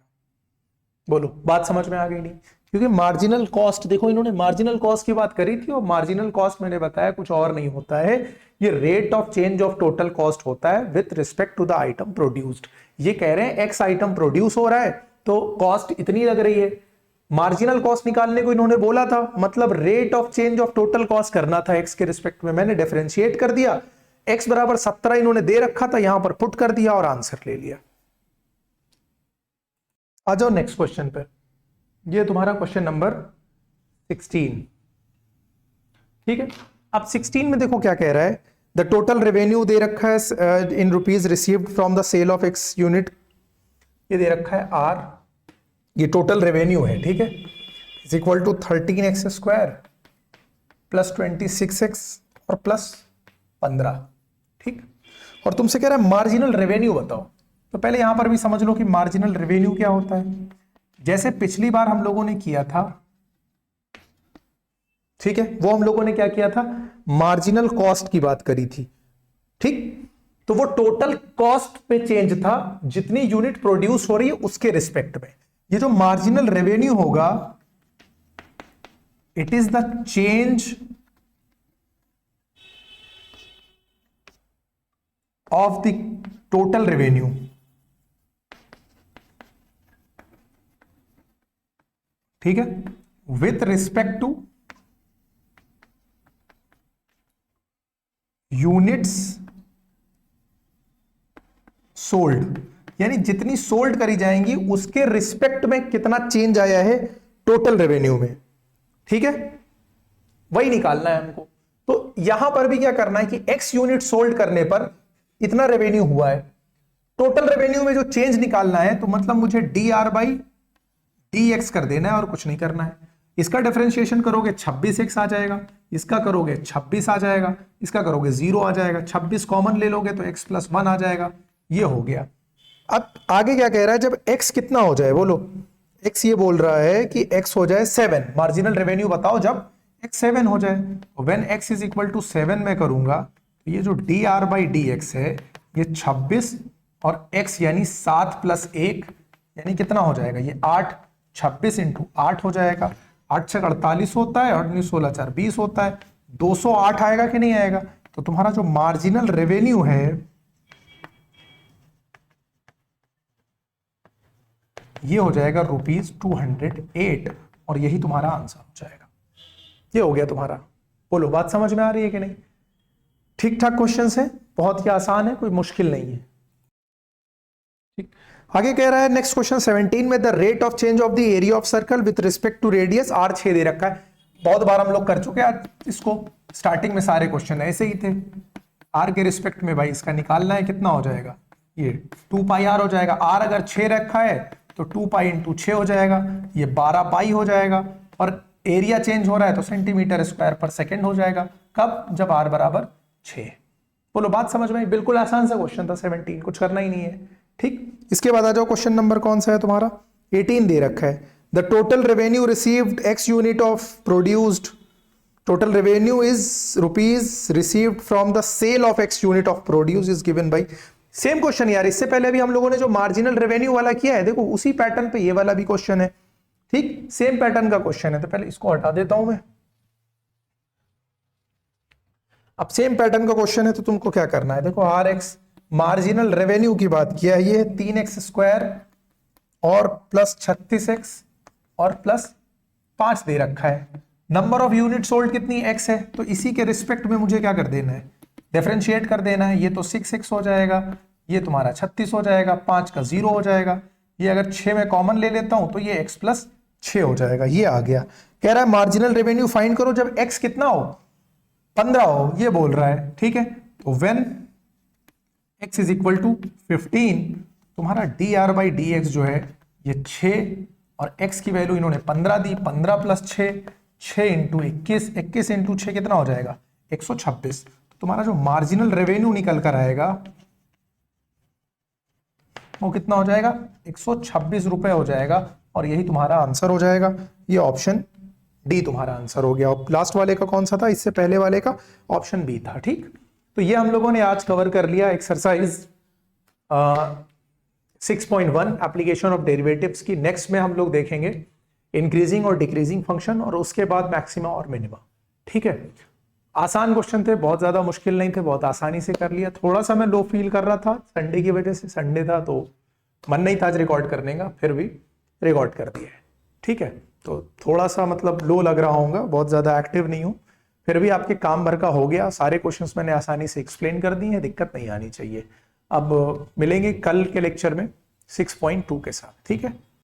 बोलो बात समझ में आ गई नहीं? क्योंकि मार्जिनल कॉस्ट देखो, इन्होंने मार्जिनल कॉस्ट की बात करी थी और मार्जिनल कॉस्ट मैंने बताया कुछ और नहीं होता है, ये rate of change of total cost होता है with respect to the item produced. ये कह रहे हैं एक्स आइटम प्रोड्यूस हो रहा है तो कॉस्ट इतनी लग रही है। मार्जिनल कॉस्ट निकालने को इन्होंने बोला था, मतलब rate of change of total cost करना था एक्स के रिस्पेक्ट में। मैंने डिफरेंशिएट कर दिया, एक्स बराबर 17 इन्होंने दे रखा था, यहां पर पुट कर दिया और आंसर ले लिया। आ जाओ नेक्स्ट क्वेश्चन पे, ये तुम्हारा क्वेश्चन नंबर 16। ठीक है, अब 16 में देखो क्या कह रहा है, द टोटल रेवेन्यू दे रखा है in rupees received from the sale of x unit, ये दे रखा है आर, ये टोटल रेवेन्यू है। ठीक है, is equal to 13x square plus 26x और प्लस 15। ठीक, और तुमसे कह रहा है मार्जिनल रेवेन्यू बताओ। तो पहले यहां पर भी समझ लो कि मार्जिनल रेवेन्यू क्या होता है। जैसे पिछली बार हम लोगों ने किया था, ठीक है, वो हम लोगों ने क्या किया था, मार्जिनल कॉस्ट की बात करी थी। ठीक, तो वो टोटल कॉस्ट पे चेंज था, जितनी यूनिट प्रोड्यूस हो रही है उसके रिस्पेक्ट में। ये जो मार्जिनल रेवेन्यू होगा, it is the change of the total revenue. ठीक है, with respect two units sold, यानी जितनी सोल्ड करी जाएंगी उसके रिस्पेक्ट में कितना चेंज आया है टोटल रेवेन्यू में। ठीक है, वही निकालना है हमको। तो यहां पर भी क्या करना है कि x यूनिट सोल्ड करने पर इतना रेवेन्यू हुआ है, टोटल रेवेन्यू में जो चेंज निकालना है, तो मतलब मुझे dr बाई dx कर देना है और कुछ नहीं करना है। इसका डिफरेंशिएशन करोगे 26x आ जाएगा, इसका करोगे 26 आ जाएगा, इसका करोगे 0 आ जाएगा, 26 कॉमन ले लोगे तो x प्लस 1 आ जाएगा। ये हो गया। अब आगे क्या कह रहा है, जब x कितना हो जाए, बोलो x ये बोल रहा है कि x हो जाए 7, मार्जिनल रेवेन्यू बताओ जब x 7 हो जाए। When x is equal to 7 में करूंगा तो ये जो dr बाई dx है ये 26 और x यानी 7 प्लस 1 यानी कितना हो जाएगा, ये 8, 26 इंटू 8 हो जाएगा। 8 छक 48 होता है और 16 4 20 होता है, 208 आएगा कि नहीं आएगा। तो तुम्हारा जो मार्जिनल रेवेन्यू है ये हो जाएगा ₹208 और यही तुम्हारा आंसर हो जाएगा। ये हो गया तुम्हारा। बोलो बात समझ में आ रही है कि नहीं? ठीक ठाक क्वेश्चन है, बहुत ही आसान है, कोई मुश्किल नहीं है। ठीक, आगे कह रहा है नेक्स्ट क्वेश्चन 17 में, the rate of change of the area of circle with respect to radius r 6 दे रखा है। बहुत बार हम लोग कर चुके हैं इसको, स्टार्टिंग में सारे क्वेश्चन ऐसे ही थे। r के रिस्पेक्ट में भाई इसका निकालना है, कितना हो जाएगा, ये 2 पाई r हो जाएगा। r अगर 6 रखा है तो 2 पाई इंटू 6 हो जाएगा, ये 12 पाई हो जाएगा। और एरिया चेंज हो रहा है तो सेंटीमीटर स्क्वायर पर सेकेंड हो जाएगा। कब, जब r बराबर 6। बोलो बात समझ में? बिल्कुल आसान सा क्वेश्चन था 17, कुछ करना ही नहीं है। ठीक, इसके बाद आ जाओ, क्वेश्चन नंबर कौन सा है तुम्हारा, 18 दे रखा है, the total revenue received x unit of produced, total revenue is rupees received from the sale of x unit of produce is given by. Same question यार, इससे पहले भी हम लोगों ने जो मार्जिनल रेवेन्यू वाला किया है, देखो उसी पैटर्न पे ये वाला भी क्वेश्चन है। ठीक, सेम पैटर्न का क्वेश्चन है, तो पहले इसको हटा देता हूं मैं। अब सेम पैटर्न का क्वेश्चन है तो तुमको क्या करना है, देखो आर एक्स मार्जिनल रेवेन्यू की बात किया है, ये 3x² और प्लस 36x और प्लस 5 दे रखा है। नंबर ऑफ यूनिट सोल्ड कितनी x है, तो इसी के रिस्पेक्ट में मुझे क्या कर देना है, डिफरेंशिएट कर देना है। ये तो 6x हो जाएगा, ये तुम्हारा 36 हो जाएगा, 5 का 0 हो जाएगा, ये अगर 6 में कॉमन ले लेता हूं तो ये x प्लस 6 हो जाएगा। ये आ गया। कह रहा है मार्जिनल रेवेन्यू फाइंड करो जब x कितना हो, 15 हो, ये बोल रहा है। ठीक है, तो when x is equal to 15, तुम्हारा dr/dx जो है ये 6 और x की वैल्यू इन्होंने 15 दी, 15 प्लस 6, 6 इंटू 21, 21 इंटू 6 कितना हो जाएगा 126। तो तुम्हारा जो मार्जिनल रेवेन्यू निकल कर आएगा वो कितना हो जाएगा 126 रुपए हो जाएगा, और यही तुम्हारा आंसर हो जाएगा। ये ऑप्शन डी तुम्हारा आंसर हो गया। और लास्ट वाले का कौन सा था, इससे पहले वाले का ऑप्शन बी था। ठीक, तो ये हम लोगों ने आज कवर कर लिया एक्सरसाइज 6.1 एप्लीकेशन ऑफ डेरिवेटिव्स की। नेक्स्ट में हम लोग देखेंगे इंक्रीजिंग और डिक्रीजिंग फंक्शन, और उसके बाद मैक्सिमा और मिनिमा। ठीक है, आसान क्वेश्चन थे, बहुत ज्यादा मुश्किल नहीं थे, बहुत आसानी से कर लिया। थोड़ा सा मैं लो फील कर रहा था संडे की वजह से, संडे था तो मन नहीं था आज रिकॉर्ड करने का, फिर भी रिकॉर्ड कर दिया है। ठीक है, तो थोड़ा सा मतलब लो लग रहा होगा, बहुत ज्यादा एक्टिव नहीं हूं, फिर भी आपके काम भर का हो गया। सारे क्वेश्चंस मैंने आसानी से एक्सप्लेन कर दिए हैं, दिक्कत नहीं आनी चाहिए। अब मिलेंगे कल के लेक्चर में 6.2 के साथ। ठीक है।